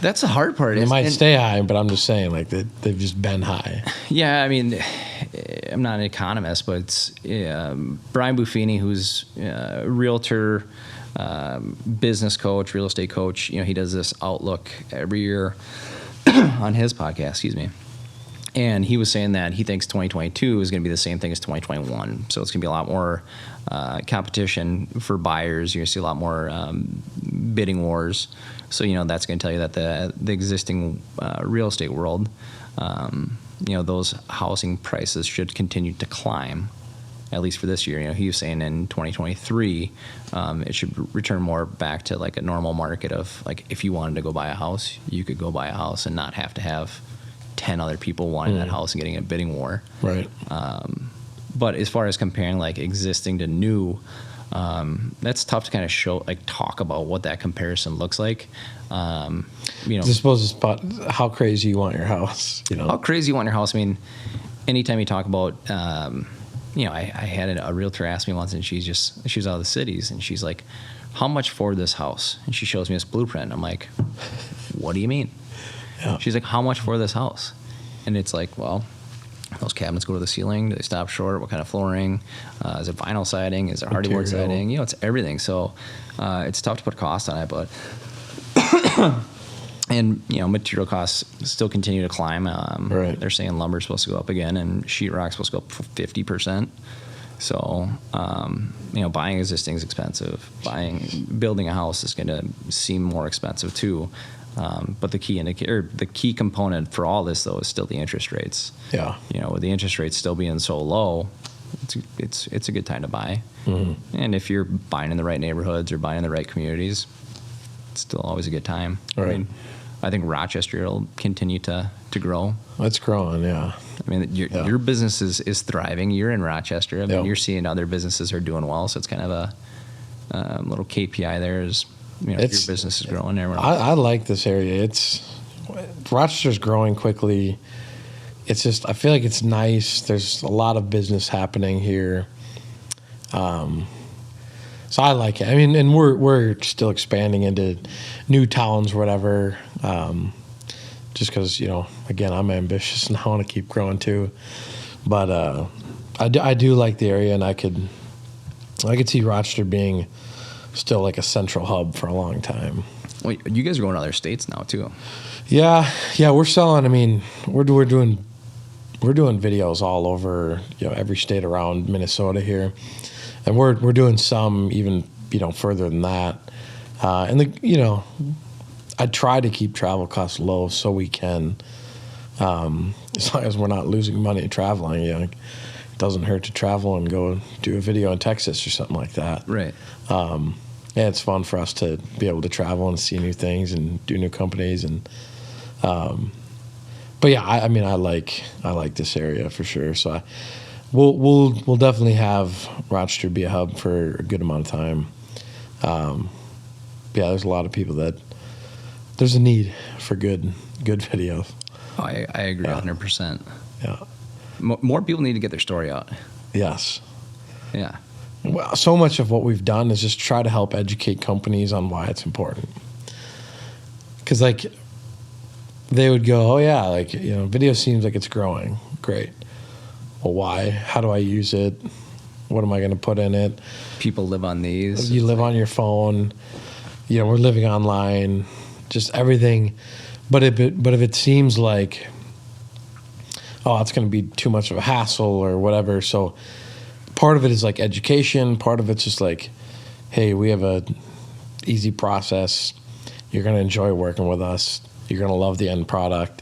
Speaker 1: That's the hard part.
Speaker 2: They might stay high, but I'm just saying, like, they've just been high.
Speaker 1: Yeah, I mean, I'm not an economist, but it's Brian Buffini, who's a realtor, business coach, real estate coach. He does this outlook every year on his podcast, excuse me. And he was saying that he thinks 2022 is going to be the same thing as 2021. So it's going to be a lot more competition for buyers. You're going to see a lot more bidding wars. So, that's going to tell you that the existing real estate world, those housing prices should continue to climb, at least for this year. He was saying in 2023, it should return more back to like a normal market of, like, if you wanted to go buy a house, you could go buy a house and not have to have 10 other people wanting that house and getting a bidding war.
Speaker 2: Right.
Speaker 1: But as far as comparing like existing to new, that's tough to kind of talk about what that comparison looks like.
Speaker 2: I suppose it's about how crazy you want your house.
Speaker 1: How crazy you want your house. I mean, anytime you talk about, I had a realtor ask me once, and she was out of the cities, and she's like, how much for this house? And she shows me this blueprint. I'm like, what do you mean? Yeah. She's like, how much for this house? And it's like, well, those cabinets go to the ceiling. Do they stop short? What kind of flooring? Is it vinyl siding? Is it hardyboard siding? It's everything. So it's tough to put cost on it, but and material costs still continue to climb.
Speaker 2: Right.
Speaker 1: They're saying lumber's supposed to go up again, and sheetrock's supposed to go up 50%. So buying existing is expensive. Building a house is going to seem more expensive too. But the key component for all this, though, is still the interest rates.
Speaker 2: Yeah.
Speaker 1: With the interest rates still being so low, it's a good time to buy.
Speaker 2: Mm-hmm.
Speaker 1: And if you're buying in the right neighborhoods or buying in the right communities, it's still always a good time.
Speaker 2: Right.
Speaker 1: I think Rochester will continue to grow.
Speaker 2: It's growing, yeah.
Speaker 1: I mean, your business is thriving. You're in Rochester. I mean,
Speaker 2: Yep.
Speaker 1: you're seeing other businesses are doing well, so it's kind of a little KPI there is, your business is growing there.
Speaker 2: I like this area. Rochester's growing quickly. It's just, I feel like it's nice. There's a lot of business happening here. So I like it. I mean, and we're still expanding into new towns, whatever. Just because, again, I'm ambitious and I want to keep growing too. But I do like the area, and I could see Rochester being still like a central hub for a long time.
Speaker 1: Well, you guys are going to other states now too.
Speaker 2: Yeah, we're selling. I mean, we're doing videos all over, every state around Minnesota here, and we're doing some even further than that. And I try to keep travel costs low so we can, as long as we're not losing money traveling. It doesn't hurt to travel and go do a video in Texas or something like that.
Speaker 1: Right.
Speaker 2: Yeah, it's fun for us to be able to travel and see new things and do new companies and. But yeah, I mean, I like this area for sure. So we'll definitely have Rochester be a hub for a good amount of time. Yeah, there's a lot of people that there's a need for good videos.
Speaker 1: Oh, I agree 100%.
Speaker 2: Yeah.
Speaker 1: More people need to get their story out.
Speaker 2: Yes.
Speaker 1: Yeah.
Speaker 2: Well, so much of what we've done is just try to help educate companies on why it's important. Because they would go, oh yeah, video seems like it's growing. Great. Well, why? How do I use it? What am I going to put in it?
Speaker 1: People live on these.
Speaker 2: You live on your phone. We're living online. Just everything. But if it seems like, oh, it's going to be too much of a hassle or whatever. So part of it is like education. Part of it's just like, hey, we have a easy process. You're going to enjoy working with us. You're going to love the end product.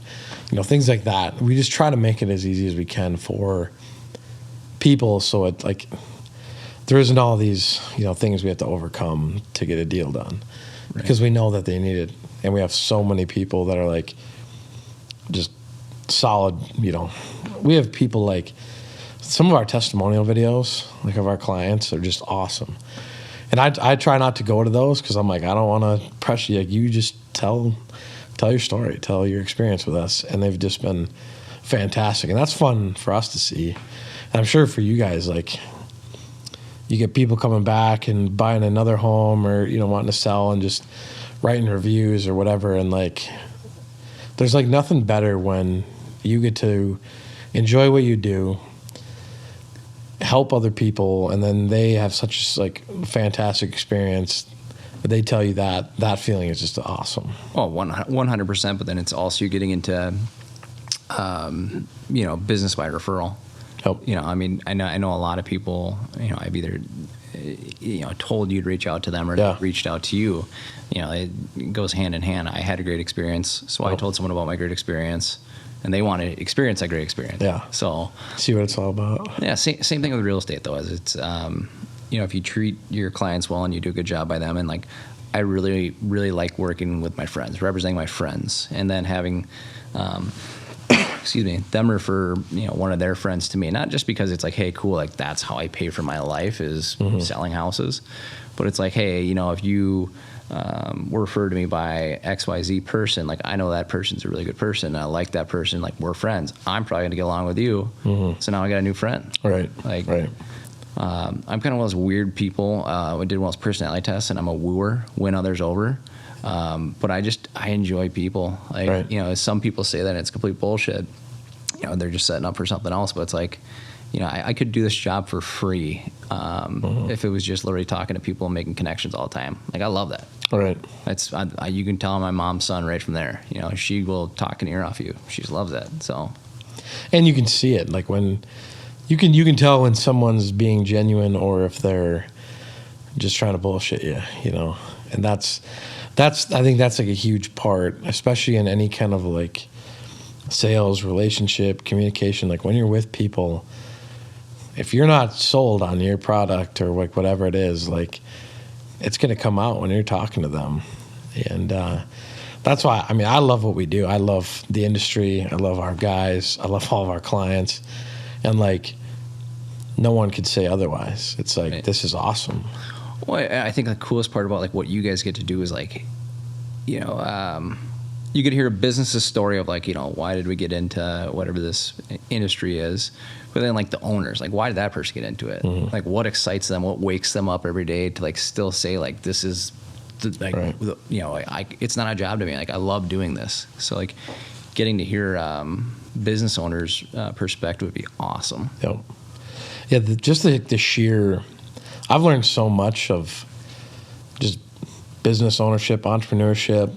Speaker 2: Things like that. We just try to make it as easy as we can for people, so it there isn't all these things we have to overcome to get a deal done. Right. Because we know that they need it, and we have so many people that are just solid. We have people some of our testimonial videos of our clients are just awesome, and I try not to go to those because I'm I don't want to pressure you. You just tell your story, tell your experience with us, and they've just been fantastic, and that's fun for us to see. And I'm sure for you guys, you get people coming back and buying another home or wanting to sell and just writing reviews or whatever, and there's nothing better when you get to enjoy what you do, help other people, and then they have such fantastic experience. They tell you that feeling is just awesome.
Speaker 1: Oh, 100%. But then it's also getting into, business by referral.
Speaker 2: Help.
Speaker 1: I mean, I know a lot of people. I've either, told you to reach out to them or they reached out to you. It goes hand in hand. I had a great experience, so I told someone about my great experience, and they want to experience that great experience.
Speaker 2: Yeah.
Speaker 1: So
Speaker 2: see what it's all about.
Speaker 1: Yeah. Same thing with real estate though. As it's if you treat your clients well and you do a good job by them, and I really, really like working with my friends, representing my friends, and then having, them refer, one of their friends to me, not just because it's hey, cool, that's how I pay for my life is selling houses, but it's hey, if you were referred to me by XYZ person, I know that person's a really good person, and I like that person, we're friends, I'm probably going to get along with you, so now I got a new friend.
Speaker 2: Right.
Speaker 1: Right. I'm kind of one of those weird people. I did one of those personality tests, and I'm a wooer, win others over. But I enjoy people.
Speaker 2: Right.
Speaker 1: Some people say that it's complete bullshit. They're just setting up for something else. But it's I could do this job for free if it was just literally talking to people and making connections all the time. I love that.
Speaker 2: Right.
Speaker 1: You can tell my mom's son right from there. She will talk an ear off you. She loves that. So.
Speaker 2: And you can see it when. You can tell when someone's being genuine or if they're just trying to bullshit you, and that's I think that's a huge part, especially in any kind of sales, relationship, communication. When you're with people, if you're not sold on your product or like whatever it is, like it's going to come out when you're talking to them. And that's why, I mean, I love what we do. I love the industry. I love our guys. I love all of our clients. And like, no one could say otherwise. It's like, right. This is awesome.
Speaker 1: Well, I think the coolest part about like what you guys get to do is like, you know, you get to hear a business's story of like, you know, why did we get into whatever this industry is? But then like the owners, like why did that person get into it? Mm-hmm. Like what excites them? What wakes them up every day to like still say like, this is like, right. You know, it's not a job to me. Like I love doing this. So like getting to hear business owners' perspective would be awesome.
Speaker 2: Yep. Yeah. Just the sheer, I've learned so much of just business ownership, entrepreneurship,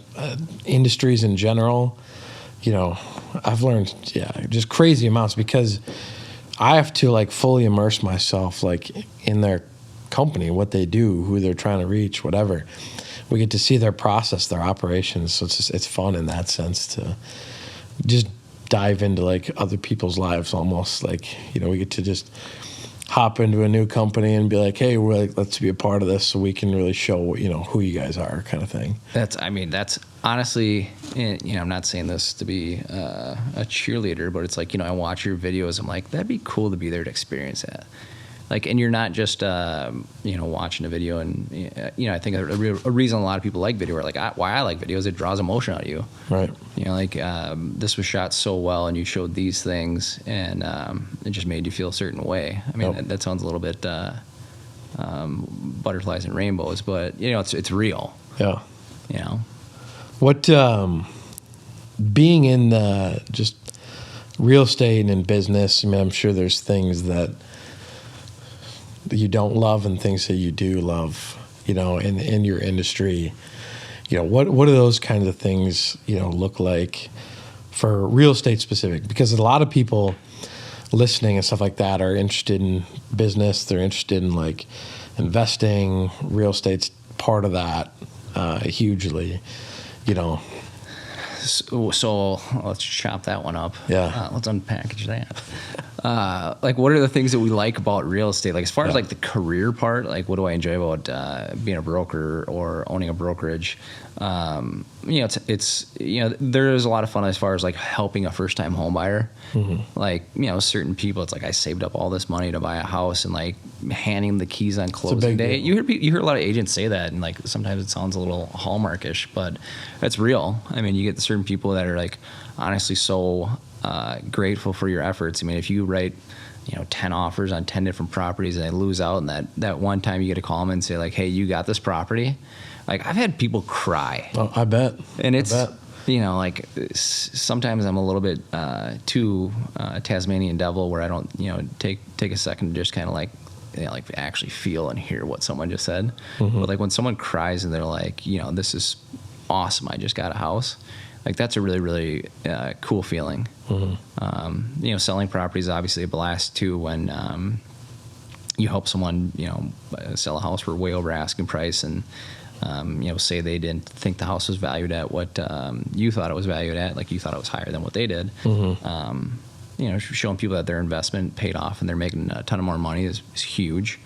Speaker 2: industries in general. You know, I've learned, just crazy amounts because I have to like fully immerse myself like in their company, what they do, who they're trying to reach, whatever. We get to see their process, their operations. So it's fun in that sense to just dive into like other people's lives almost. Like, you know, we get to just hop into a new company and be like, hey, we're like, let's be a part of this so we can really show, you know, who you guys are kind of thing.
Speaker 1: That's honestly, you know, I'm not saying this to be a cheerleader, but it's like, you know, I watch your videos. I'm like, that'd be cool to be there to experience that. Like, and you're not just, you know, watching a video and, you know, I think a reason a lot of people like video, or like why I like videos, it draws emotion out of you. Right. You know, like this was shot so well and you showed these things and it just made you feel a certain way. I mean, that sounds a little bit butterflies and rainbows, but, you know, it's real. Yeah. You know.
Speaker 2: What, being in just real estate and in business, I mean, I'm sure there's things that you don't love and things that you do love, you know, in your industry. You know, what do those kinds of things, you know, look like for real estate specific? Because a lot of people listening and stuff like that are interested in business. They're interested in like investing. Real estate's part of that hugely, you know.
Speaker 1: So let's chop that one up.
Speaker 2: Yeah.
Speaker 1: Let's unpackage that. Like, what are the things that we like about real estate? Like, as far as like the career part, like, what do I enjoy about being a broker or owning a brokerage? You know, it's you know, there is a lot of fun as far as like helping a first-time home buyer. Mm-hmm. Like, you know, certain people, it's like I saved up all this money to buy a house and like handing the keys on closing day. You hear a lot of agents say that, and like sometimes it sounds a little Hallmarkish, but that's real. I mean, you get certain people that are like honestly so grateful for your efforts. I mean, if you write, you know, 10 offers on 10 different properties and they lose out, and that one time you get to call them and say like, hey, you got this property. Like, I've had people cry.
Speaker 2: Oh, I bet.
Speaker 1: And it's, you know, like sometimes I'm a little bit too Tasmanian devil, where I don't, you know, take a second to just kind of like, you know, like actually feel and hear what someone just said. Mm-hmm. But like when someone cries and they're like, you know, this is awesome, I just got a house. Like, that's a really, really cool feeling. Mm-hmm. You know, selling property is obviously a blast too when you help someone, you know, sell a house for way over asking price, and you know, say they didn't think the house was valued at what you thought it was valued at, like you thought it was higher than what they did. Mm-hmm. You know, showing people that their investment paid off and they're making a ton of more money is huge.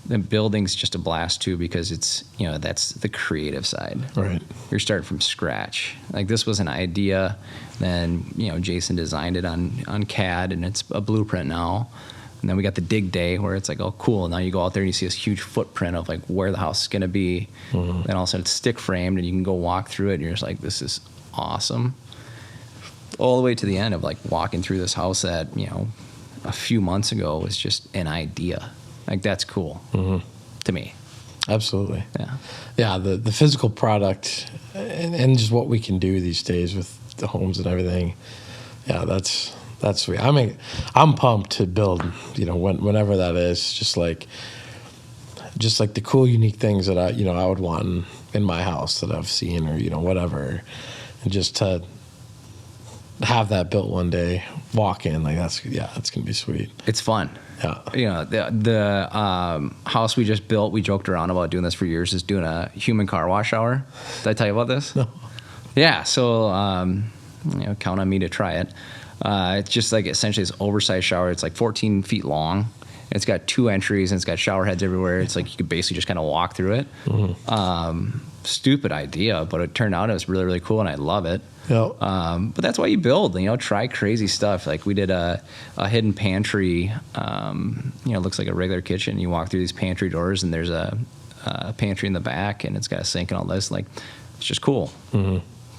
Speaker 1: Then building's just a blast too, because it's, you know, that's the creative side. Right. You're starting from scratch. Like, this was an idea, then, you know, Jason designed it on CAD, and it's a blueprint now. And then we got the dig day, where it's like, oh, cool. Now you go out there and you see this huge footprint of like where the house is going to be. Mm-hmm. Then all of a sudden it's stick framed and you can go walk through it and you're just like, this is awesome. All the way to the end of like walking through this house that, you know, a few months ago was just an idea. Like, that's cool. Mm-hmm. To me. Absolutely. Yeah. Yeah. The physical product and just what we can do these days with the homes and everything. Yeah. That's sweet. I mean, I'm pumped to build, you know, whenever that is, just like the cool, unique things that I would want in my house that I've seen, or, you know, whatever. And just to have that built one day, walk in, like, that's going to be sweet. It's fun. Yeah. You know, the house we just built, we joked around about doing this for years, is doing a human car wash hour. Did I tell you about this? No. Yeah. So, count on me to try it. It's just like essentially this oversized shower. It's like 14 feet long. It's got 2 entries and it's got shower heads everywhere. It's like you could basically just kind of walk through it. Stupid idea, but it turned out it was really, really cool, and I love it.
Speaker 2: Yep.
Speaker 1: But that's why you build. Try crazy stuff. Like we did a hidden pantry. It looks like a regular kitchen. You walk through these pantry doors, and there's a pantry in the back, and it's got a sink and all this. Like, it's just cool.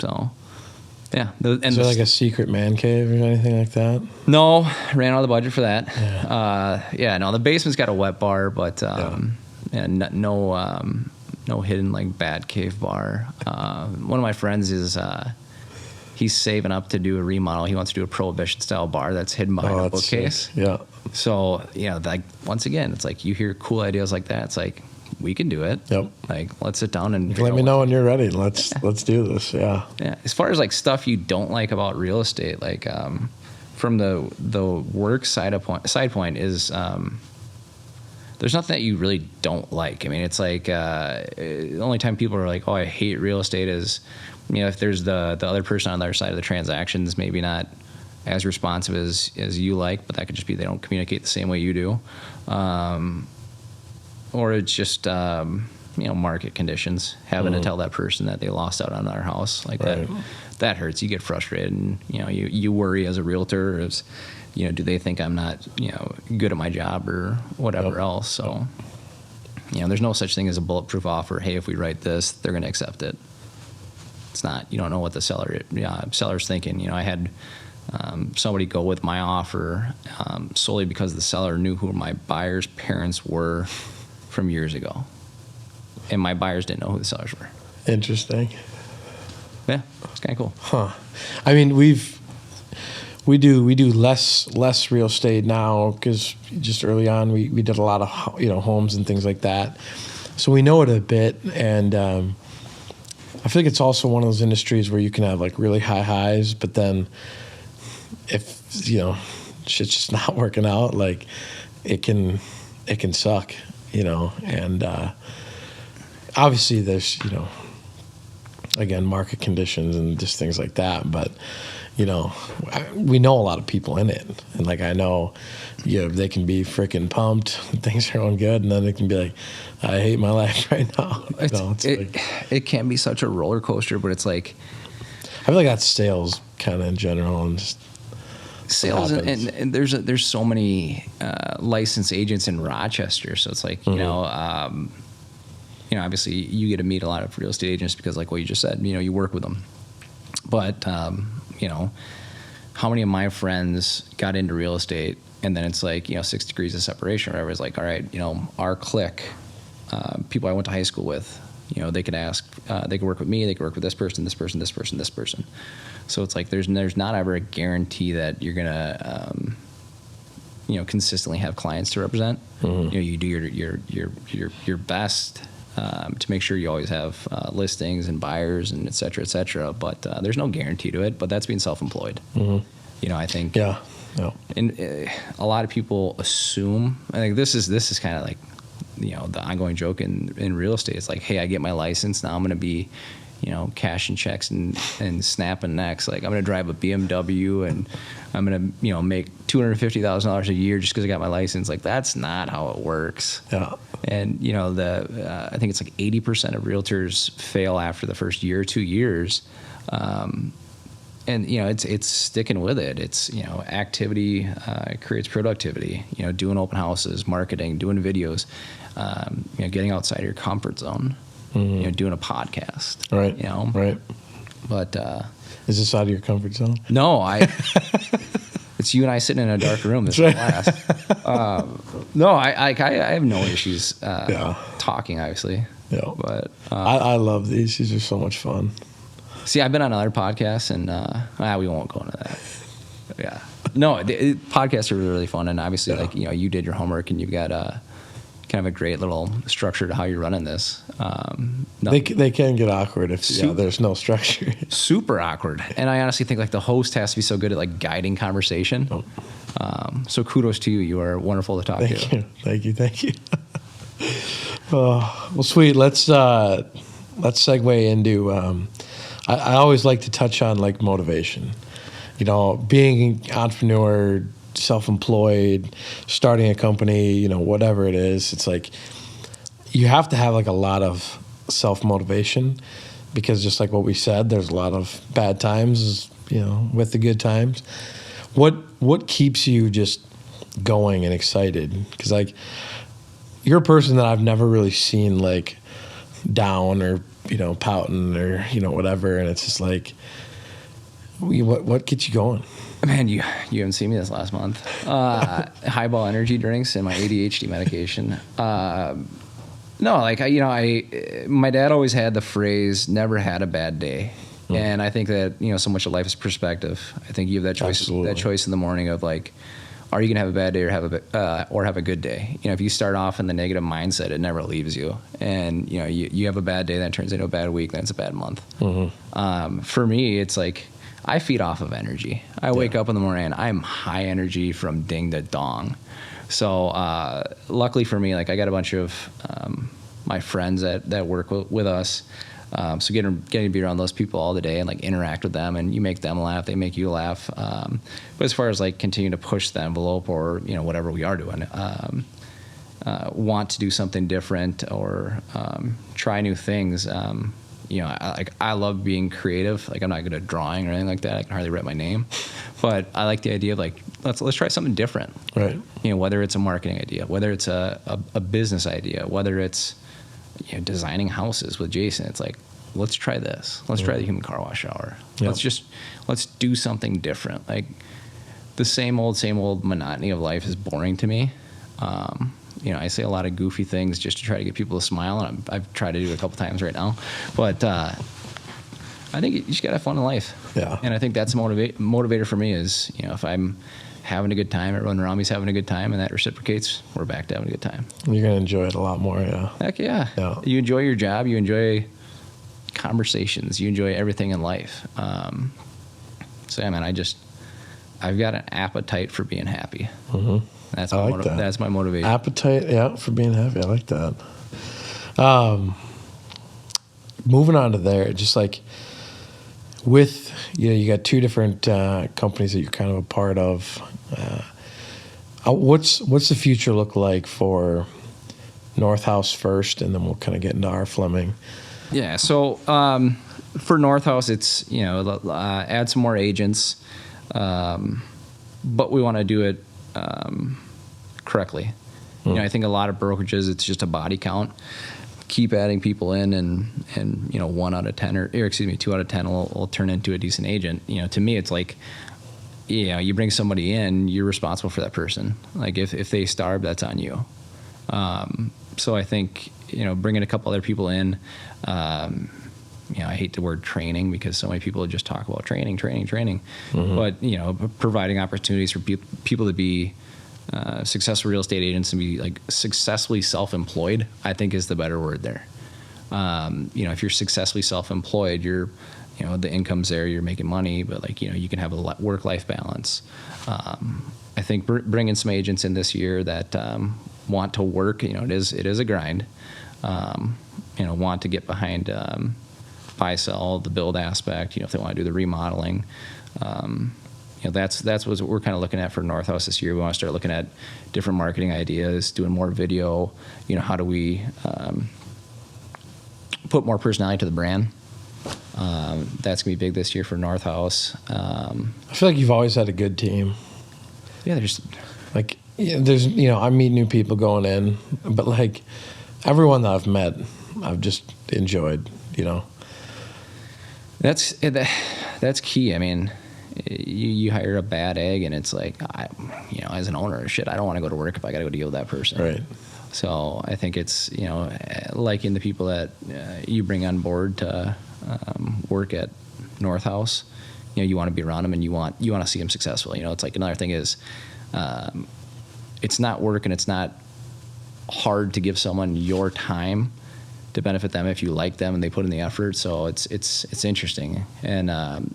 Speaker 1: So, yeah.
Speaker 2: Is there like a secret man cave or anything like that?
Speaker 1: No, ran out of the budget for that. No, the basement's got a wet bar, but no hidden like bad cave bar. One of my friends is he's saving up to do a remodel. He wants to do a Prohibition style bar that's hidden behind a bookcase.
Speaker 2: Sick. Yeah.
Speaker 1: So like once again, it's like you hear cool ideas like that. It's like we can do it.
Speaker 2: Yep.
Speaker 1: Like let's sit down and
Speaker 2: let me know when you're ready. Let's do this. Yeah.
Speaker 1: Yeah. As far as like stuff you don't like about real estate, like from the work side point is there's nothing that you really don't like. I mean, it's like the only time people are like, oh, I hate real estate is, if there's the other person on the other side of the transactions, maybe not as responsive as you like, but that could just be they don't communicate the same way you do. Or it's just, market conditions, having to tell that person that they lost out on our house. Like that hurts. You get frustrated, and, you worry as a realtor as, do they think I'm not, good at my job or whatever else. So, there's no such thing as a bulletproof offer. Hey, if we write this, they're going to accept it. It's not. You don't know what the seller's thinking. I had somebody go with my offer solely because the seller knew who my buyer's parents were from years ago, and my buyers didn't know who the sellers were.
Speaker 2: Interesting.
Speaker 1: Yeah, it's kind of cool.
Speaker 2: Huh. I mean, we do less real estate now because just early on we did a lot of homes and things like that, so we know it a bit, and I feel like it's also one of those industries where you can have like really high highs, but then if shit's just not working out, like it can suck, and obviously there's again market conditions and just things like that, but we know a lot of people in it, and like I know they can be freaking pumped, things are going good, and then it can be like, I hate my life right now.
Speaker 1: It can be such a roller coaster, but it's like
Speaker 2: I feel like that's sales kind of in general, and just
Speaker 1: sales, and there's so many licensed agents in Rochester, so it's like obviously you get to meet a lot of real estate agents because like what you just said, you work with them, but how many of my friends got into real estate and then it's like 6 degrees of separation or whatever. It's like, all right, our clique, people I went to high school with, they could ask, they could work with me, they could work with this person, this person, this person, this person. So it's like there's not ever a guarantee that you're gonna consistently have clients to represent. You do your best to make sure you always have listings and buyers and et cetera, but there's no guarantee to it. But that's being self-employed. I think. Yeah. And a lot of people assume. I think this is kind of like the ongoing joke in real estate. It's like, hey, I get my license now. I'm going to be cashing checks and snapping necks. Like I'm going to drive a BMW and I'm going to make $250,000 a year just because I got my license. Like that's not how it works. Yeah. And I think it's like 80% of realtors fail after the first year or 2 years. And it's sticking with it. It's activity creates productivity. Doing open houses, marketing, doing videos, getting outside of your comfort zone. Doing a podcast. Right.
Speaker 2: Right.
Speaker 1: But
Speaker 2: is this out of your comfort zone?
Speaker 1: No, it's you and I sitting in a dark room. This is class. No, I have no issues talking, obviously. Yeah. But
Speaker 2: I love these. These are so much fun.
Speaker 1: See, I've been on other podcasts, and we won't go into that. Yeah. No, podcasts are really, really fun, and obviously, like you did your homework, and you've got kind of a great little structure to how you're running this.
Speaker 2: They can get awkward if there's no structure.
Speaker 1: Super awkward, and I honestly think like the host has to be so good at like guiding conversation. So kudos to you. You are wonderful to talk to.
Speaker 2: Thank you. Well, sweet. Let's segue into. I always like to touch on like motivation. You know, being an entrepreneur, self-employed, starting a company, you know, whatever it is, it's like you have to have like a lot of self-motivation, because just like what we said, there's a lot of bad times, you know, with the good times. What keeps you just going and excited? Because like you're a person that I've never really seen like down or, you know, pouting or, you know, whatever, and it's just like, what gets you going?
Speaker 1: Man, you haven't seen me this last month. Highball energy drinks and my ADHD medication. No, like my dad always had the phrase, "Never had a bad day," and I think that, you know, so much of life is perspective. I think you have that choice.
Speaker 2: Absolutely.
Speaker 1: That choice in the morning of like, are you gonna have a bad day or have a good day? You know, if you start off in the negative mindset, it never leaves you. And you know, you have a bad day, that turns into a bad week, then it's a bad month. For me, it's like I feed off of energy. I wake up in the morning and I'm high energy from ding to dong. So luckily for me, like I got a bunch of my friends that work with us. So getting to be around those people all the day and like interact with them, and you make them laugh, they make you laugh. But as far as like continuing to push the envelope, or, you know, whatever we are doing, want to do something different or try new things. You know, I love being creative. Like I'm not good at drawing or anything like that. I can hardly write my name, but I like the idea of like let's try something different.
Speaker 2: Right.
Speaker 1: You know, whether it's a marketing idea, whether it's a business idea, whether it's, you know, designing houses with Jason. It's like, let's try this. Let's try the human car wash shower.
Speaker 2: Yep.
Speaker 1: Let's do something different. Like the same old monotony of life is boring to me. You know, I say a lot of goofy things just to try to get people to smile, and I've tried to do it a couple times right now. But I think you just gotta have fun in life.
Speaker 2: Yeah.
Speaker 1: And I think that's a motivator for me is, you know, if I'm having a good time, everyone around me's having a good time, and that reciprocates, we're back to having a good time.
Speaker 2: You're gonna enjoy it a lot more. Yeah.
Speaker 1: Heck yeah. You enjoy your job, you enjoy conversations, you enjoy everything in life. So yeah, man, I've got an appetite for being happy. That's my motivation.
Speaker 2: Appetite, yeah, for being happy. I like that. Moving on to there, just like with, you know, you got two different companies that you're kind of a part of. What's the future look like for Narthos first, and then we'll kind of get into R Fleming.
Speaker 1: Yeah. So for Narthos, it's, you know, add some more agents, but we want to do it correctly. You know, I think a lot of brokerages, it's just a body count. Keep adding people in, and you know, 1 out of 10 or excuse me, 2 out of 10 will turn into a decent agent. You know, to me, it's like, you know, you bring somebody in, you're responsible for that person. Like if they starve, that's on you. So I think, you know, bringing a couple other people in, you know, I hate the word training because so many people just talk about training. But, you know, providing opportunities for people to be successful real estate agents and be like successfully self-employed, I think is the better word there. You know, if you're successfully self-employed, you know, the income's there, you're making money, but like, you know, you can have a work-life balance. I think bringing some agents in this year that want to work, you know, it is a grind. You know, want to get behind buy, sell, the build aspect, you know, if they want to do the remodeling. You know, that's what we're kind of looking at for Narthos this year. We want to start looking at different marketing ideas, doing more video. You know, how do we put more personality to the brand? That's gonna be big this year for Narthos.
Speaker 2: I feel like you've always had a good team.
Speaker 1: Yeah, there's
Speaker 2: like, there's, you know, I meet new people going in, but like everyone that I've met, I've just enjoyed. You know,
Speaker 1: that's key. I mean, you hire a bad egg, and it's like, you know, as an owner, shit, I don't want to go to work if I got to go deal with that person.
Speaker 2: Right.
Speaker 1: So I think it's, you know, liking the people that you bring on board to work at Narthos. You know, you want to be around them, and you want to see them successful. You know, it's like another thing is, it's not work, and it's not hard to give someone your time to benefit them if you like them and they put in the effort. So it's interesting. And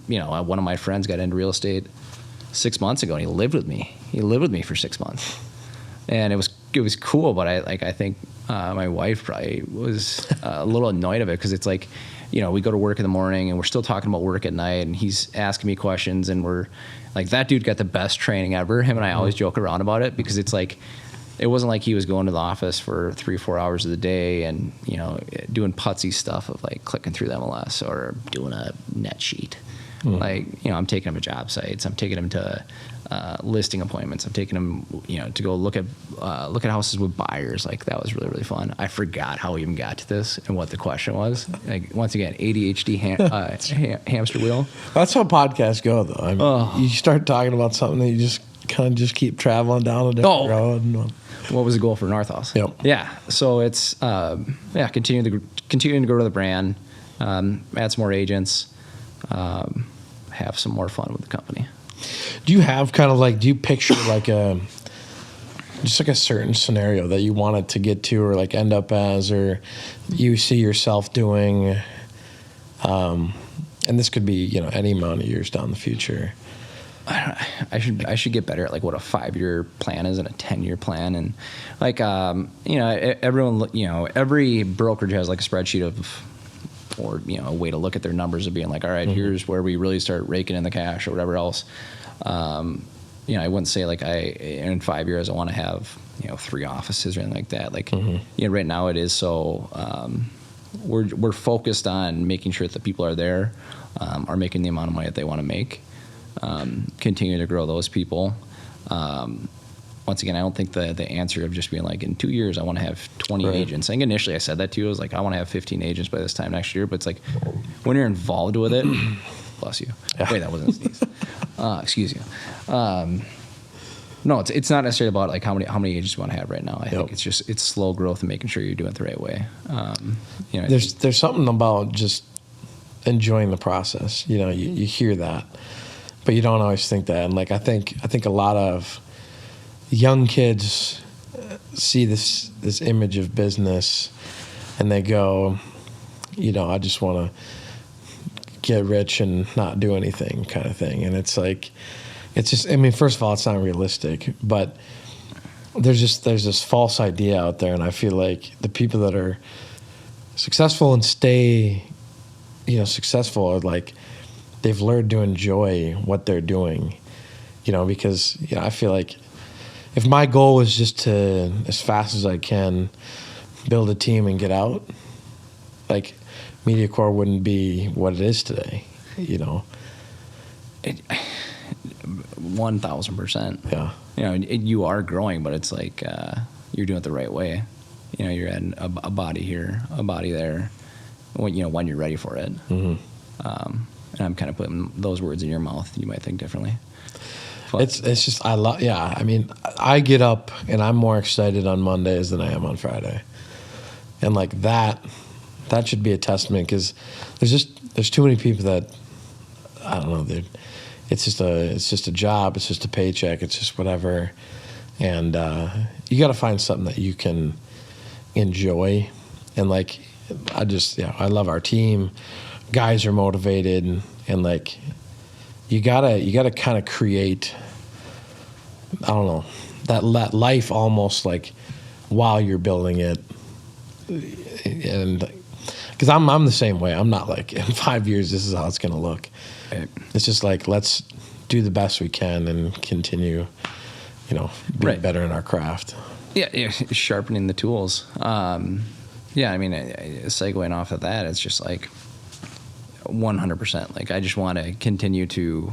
Speaker 1: you know, one of my friends got into real estate 6 months ago, and he lived with me. He lived with me for 6 months, and it was was cool, but I think my wife probably was a little annoyed of it, because it's like, we go to work in the morning and we're still talking about work at night, and he's asking me questions, and we're like, that dude got the best training ever. Him and I always joke around about it, because it's like, it wasn't like he was going to the office for 3-4 hours of the day and, doing putsy stuff of like clicking through the MLS or doing a net sheet. Like, I'm taking him to job sites. I'm taking him to listing appointments. I'm taking him, to go look at houses with buyers. Like, that was really, really fun. I forgot how we even got to this and what the question was. Like, once again, ADHD hamster wheel.
Speaker 2: That's how podcasts go, though. I mean, you start talking about something that you just kind of just keep traveling down a different road. And,
Speaker 1: what was the goal for Narthos?
Speaker 2: Yep.
Speaker 1: Yeah. So it's continuing to grow the brand, add some more agents, have some more fun with the company.
Speaker 2: Do you have do you picture like a certain scenario that you want it to get to, or like end up as, or you see yourself doing, and this could be, any amount of years down the future?
Speaker 1: I should get better at like what a 5-year plan is and a 10-year plan, and like everyone, every brokerage has like a spreadsheet of, or a way to look at their numbers of being like, all right, here's where we really start raking in the cash or whatever else. I wouldn't say like in 5 years I want to have 3 offices or anything like that. Like right now it is so we're focused on making sure that the people are there, are making the amount of money that they want to make, continue to grow those people. Once again, I don't think the answer of just being like, in 2 years, I want to have 20 agents. I think initially I said that to you. I was like, I want to have 15 agents by this time next year. But it's like, when you're involved with it, bless you. Yeah. Wait, that wasn't a sneeze. Excuse you. No, it's not necessarily about like how many agents you want to have right now. I think it's slow growth and making sure you're doing it the right way.
Speaker 2: There's something about just enjoying the process. You hear that, but you don't always think that. And like I think a lot of young kids see this image of business and they go, I just want to get rich and not do anything kind of thing. And it's like, it's just, I mean, first of all, it's not realistic, but there's this false idea out there. And I feel like the people that are successful and stay, successful are like, they've learned to enjoy what they're doing, because I feel like if my goal was just to, as fast as I can, build a team and get out, like MediaCore wouldn't be what it is today,
Speaker 1: 1,000%.
Speaker 2: Yeah.
Speaker 1: You are growing, but it's like you're doing it the right way. You're adding a body here, a body there, when you're ready for it. And I'm kind of putting those words in your mouth. You might think differently. But
Speaker 2: it's just, I mean, I get up and I'm more excited on Mondays than I am on Friday. And like that should be a testament, because there's too many people that, I don't know, it's just a job, it's just a paycheck, it's just whatever. And you got to find something that you can enjoy. And like, I love our team. Guys are motivated, and like, you gotta kind of create, I don't know, that life almost like while you're building it. And because I'm the same way. I'm not like, in 5 years this is how it's gonna look. Right. It's just like, let's do the best we can and continue, being better in our craft.
Speaker 1: Yeah, sharpening the tools. I mean, segueing off of that, it's just like 100%. Like, I just want to continue to,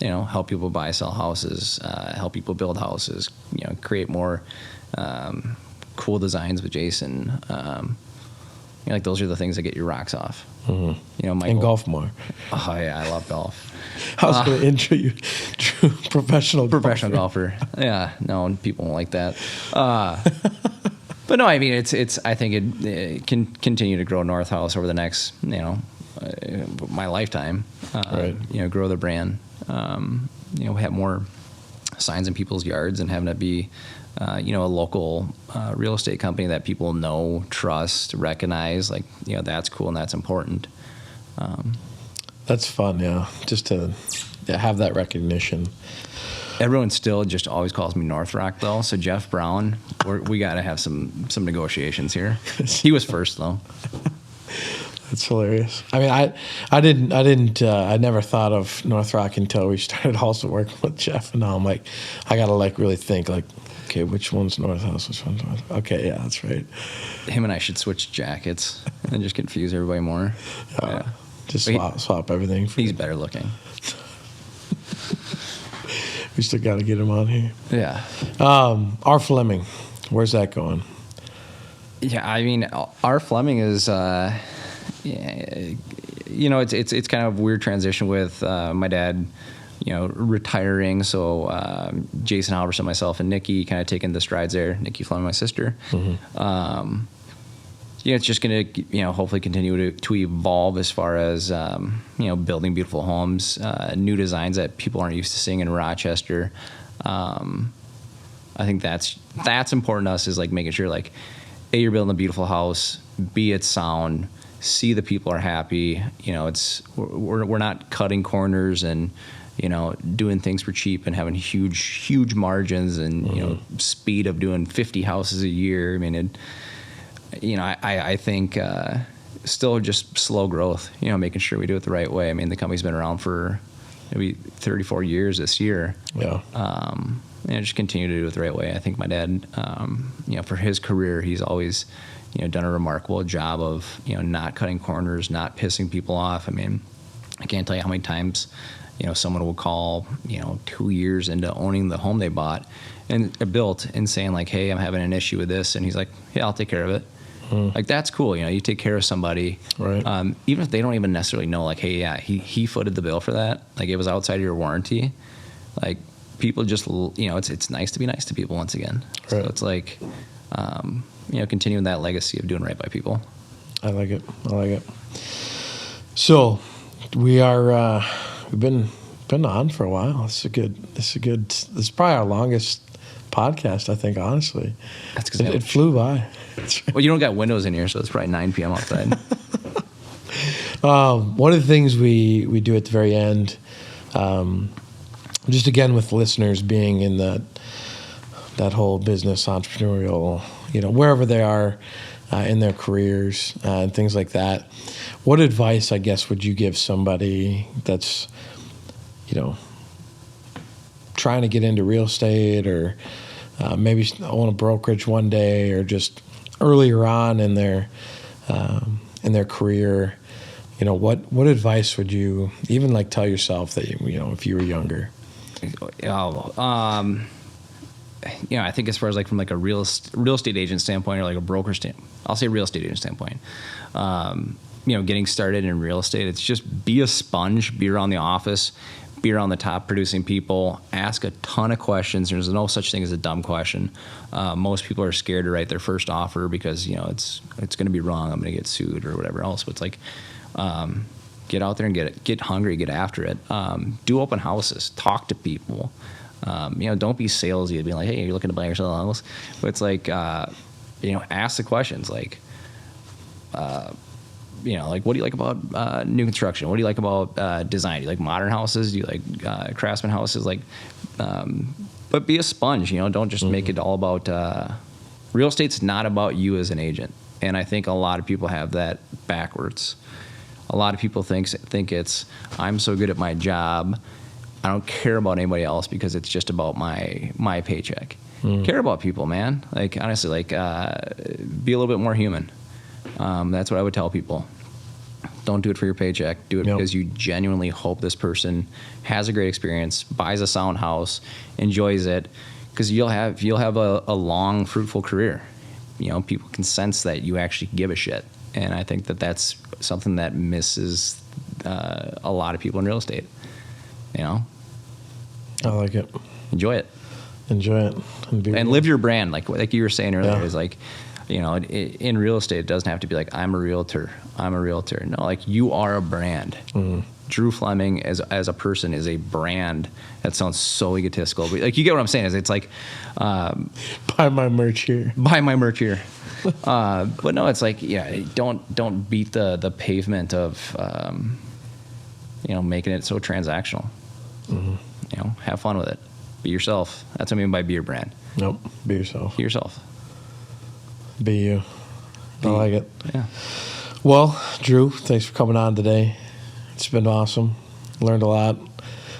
Speaker 1: help people buy, sell houses, help people build houses, create more cool designs with Jason. Like, those are the things that get your rocks off.
Speaker 2: Mm-hmm. And golf more.
Speaker 1: Oh yeah, I love golf.
Speaker 2: I was going to intro you, true professional
Speaker 1: golfer. Yeah, no, people won't like that. But no, I mean, it's. I think it can continue to grow Narthos over the next, my lifetime.
Speaker 2: Right.
Speaker 1: Grow the brand. Have more signs in people's yards, and having it be, a local real estate company that people know, trust, recognize. Like, that's cool and that's important.
Speaker 2: That's fun, yeah. Just to have that recognition.
Speaker 1: Everyone still just always calls me North Rock though. So Jeff Brown, we got to have some negotiations here. He was first though.
Speaker 2: That's hilarious. I mean, I never thought of North Rock until we started also working with Jeff, and now I'm like, I gotta like really think like, okay, which one's Narthos? Which one's North? Okay, yeah, that's right.
Speaker 1: Him and I should switch jackets and just confuse everybody more. Yeah.
Speaker 2: Just swap everything.
Speaker 1: He's better looking.
Speaker 2: We still got to get him on here.
Speaker 1: Yeah.
Speaker 2: R Fleming, where's that going?
Speaker 1: Yeah, I mean, R Fleming is, you know, it's kind of a weird transition with my dad, you know, retiring. So Jason Halverson, myself, and Nikki kind of taking the strides there. Nikki Fleming, my sister. Mm-hmm. You know, it's just going to, you know, hopefully continue to evolve as far as, you know, building beautiful homes, new designs that people aren't used to seeing in Rochester. I think that's important to us, is like making sure like, A, you're building a beautiful house, B, it's sound, C, the people are happy. You know, we're not cutting corners and, you know, doing things for cheap and having huge margins and, you know, speed of doing 50 houses a year. I mean, you know, I think still just slow growth, you know, making sure we do it the right way. I mean, the company's been around for maybe 34 years this year. Yeah. And just continue to do it the right way. I think my dad, you know, for his career, he's always, you know, done a remarkable job of, you know, not cutting corners, not pissing people off. I mean, I can't tell you how many times, you know, someone will call, you know, 2 years into owning the home they bought and built and saying like, hey, I'm having an issue with this. And he's like, yeah, I'll take care of it. Like, that's cool. You know, you take care of somebody, right? Even if they don't even necessarily know, like, hey, yeah, he footed the bill for that. Like, it was outside of your warranty. Like, people just, you know, it's nice to be nice to people once again. Right. So it's like, you know, continuing that legacy of doing right by people.
Speaker 2: I like it. So we are, we've been on for a while. This is probably our longest podcast, I think, honestly. That's because it flew by.
Speaker 1: Well, you don't got windows in here, so it's probably 9 p.m. outside.
Speaker 2: One of the things we do at the very end, just again with listeners being in that whole business, entrepreneurial, you know, wherever they are in their careers and things like that, what advice, I guess, would you give somebody that's, you know, trying to get into real estate or maybe own a brokerage one day, or just earlier on in their career? You know, what advice would you even like tell yourself that you know, if you were younger?
Speaker 1: You know, I think as far as like from like a real estate agent standpoint or like a broker standpoint, I'll say real estate agent standpoint. You know, getting started in real estate, it's just be a sponge, be around the office, be around the top producing people, ask a ton of questions. There's no such thing as a dumb question. Most people are scared to write their first offer because, you know, it's going to be wrong. I'm going to get sued or whatever else. But it's like, get out there and get hungry, get after it. Do open houses, talk to people. You know, don't be salesy and be like, hey, you're looking to buy or sell a house. But it's like, you know, ask the questions like, you know, like, what do you like about new construction? What do you like about design? Do you like modern houses? Do you like craftsman houses? Like, but be a sponge, you know, don't just make it all about, real estate's not about you as an agent. And I think a lot of people have that backwards. A lot of people think it's, I'm so good at my job, I don't care about anybody else because it's just about my paycheck. Care about people, man. Like, honestly, like, be a little bit more human. That's what I would tell people. Don't do it for your paycheck. Do it because you genuinely hope this person has a great experience, buys a sound house, enjoys it, because you'll have a long, fruitful career. You know, people can sense that you actually give a shit, and I think that that's something that misses a lot of people in real estate. You know,
Speaker 2: I like it.
Speaker 1: Enjoy it,
Speaker 2: and
Speaker 1: live your brand. Like you were saying earlier, is like, you know, in real estate, it doesn't have to be like, I'm a realtor. No, like, you are a brand. Drew Fleming as a person is a brand. That sounds so egotistical, but like, you get what I'm saying. Is it's like,
Speaker 2: buy my merch here.
Speaker 1: But no, it's like, yeah, don't beat the pavement of, you know, making it so transactional. You know, have fun with it. Be yourself. That's what I mean by be your brand.
Speaker 2: Nope. Be yourself.
Speaker 1: Be yourself.
Speaker 2: Be you. I like it.
Speaker 1: Yeah.
Speaker 2: Well, Drew, thanks for coming on today. It's been awesome. Learned a lot.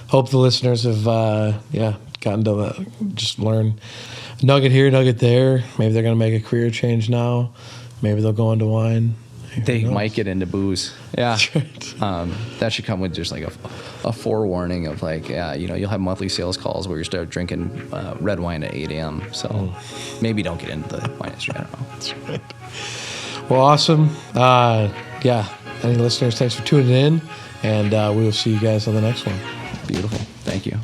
Speaker 2: Hope the listeners have, gotten to just learn nugget here, nugget there. Maybe they're going to make a career change now. Maybe they'll go into wine.
Speaker 1: They might get into booze. Yeah.
Speaker 2: That's right.
Speaker 1: That should come with just like a forewarning of like, you'll have monthly sales calls where you start drinking red wine at 8 a.m. So maybe don't get into the wine industry. I don't know.
Speaker 2: That's right. Well, awesome. Any listeners, thanks for tuning in, and we will see you guys on the next one.
Speaker 1: Beautiful. Thank you.